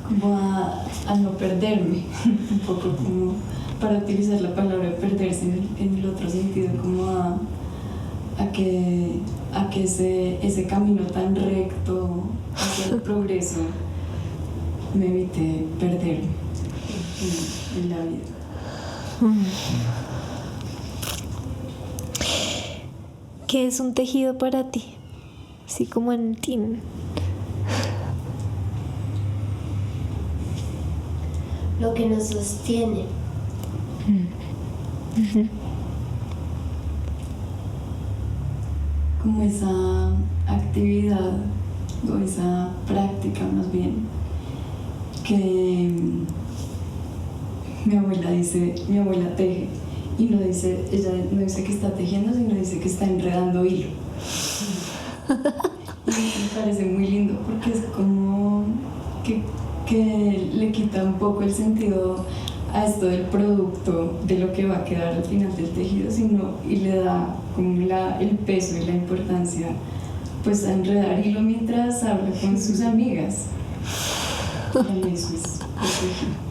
como a no perderme, un poco como para utilizar la palabra perderse en el otro sentido, como a que ese camino tan recto hacia el progreso me evite perderme en la vida. ¿Qué es un tejido para ti? así como en tin. Lo que nos sostiene. Como esa actividad o esa práctica más bien que mi abuela teje y ella no dice que está tejiendo, sino dice que está enredando hilo. Y me parece muy lindo porque es como que le quita un poco el sentido a esto del producto, de lo que va a quedar al final del tejido, y le da como el peso y la importancia pues a enredar hilo mientras habla con sus amigas. Y eso es tejido.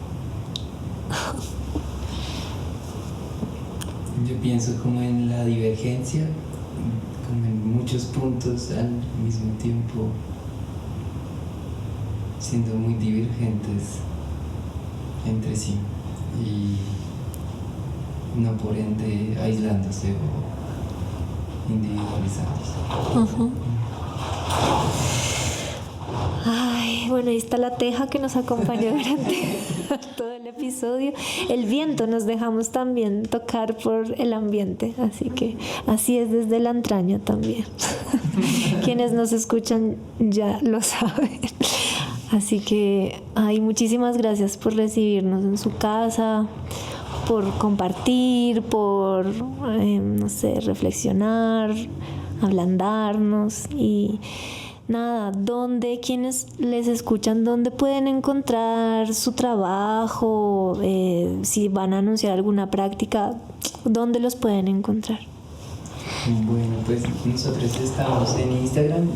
Yo pienso como en la divergencia, como en muchos puntos al mismo tiempo, siendo muy divergentes entre sí y no por ende aislándose o individualizándose. Ay, bueno, ahí está la teja que nos acompañó durante todo el episodio. El viento nos dejamos también tocar por el ambiente, así que así es desde la entraña también. Quienes nos escuchan ya lo saben. Así que, muchísimas gracias por recibirnos en su casa, por compartir, por, reflexionar, ablandarnos y nada, quienes les escuchan, dónde pueden encontrar su trabajo, si van a anunciar alguna práctica, dónde los pueden encontrar. Bueno, pues nosotros estamos en Instagram,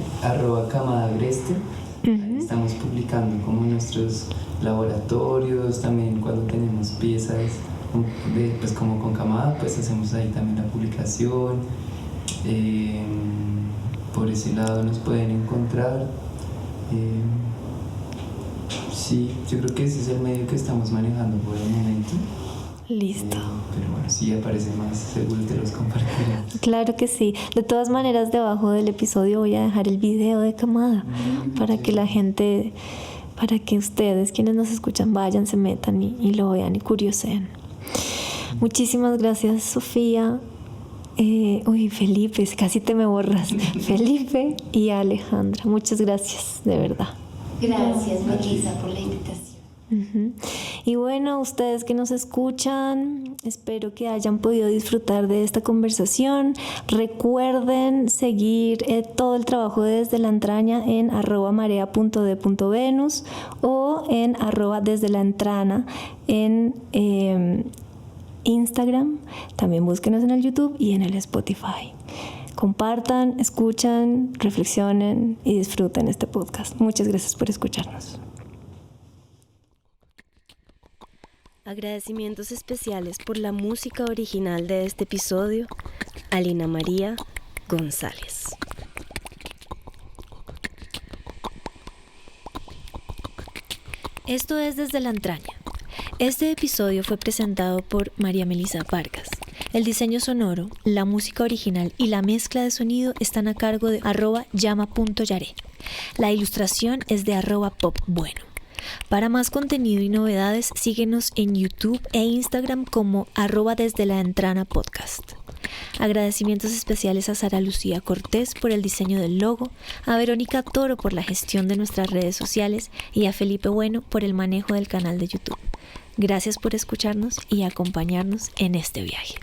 @camadagreste. Estamos publicando como nuestros laboratorios, también cuando tenemos piezas pues como con camada, pues hacemos ahí también la publicación. Por ese lado nos pueden encontrar. Sí, yo creo que ese es el medio que estamos manejando por el momento. Listo. Pero bueno, si aparece más, seguro te los compartiremos. Claro que sí. De todas maneras, debajo del episodio voy a dejar el video de Camada para que la gente, para que ustedes, quienes nos escuchan, vayan, se metan y lo vean y curioseen. Muchísimas gracias, Sofía. Felipe, casi te me borras. Felipe y Alejandra, muchas gracias, de verdad. Gracias, Melissa, por la invitación. Y bueno, ustedes que nos escuchan, espero que hayan podido disfrutar de esta conversación. Recuerden seguir todo el trabajo de Desde la Entraña en @marea.de.venus o en @desdelaentrana en Instagram. También búsquenos en el YouTube y en el Spotify. Compartan, escuchan, reflexionen y disfruten este podcast. Muchas gracias por escucharnos. Agradecimientos especiales por la música original de este episodio a Lina María González. Esto es Desde la Entraña. Este episodio fue presentado por María Melissa Vargas. El diseño sonoro, la música original y la mezcla de sonido están a cargo de @llama.yare. La ilustración es de @popbueno. Para más contenido y novedades, síguenos en YouTube e Instagram como @desdelaentrana_podcast. Agradecimientos especiales a Sara Lucía Cortés por el diseño del logo, a Verónica Toro por la gestión de nuestras redes sociales y a Felipe Bueno por el manejo del canal de YouTube. Gracias por escucharnos y acompañarnos en este viaje.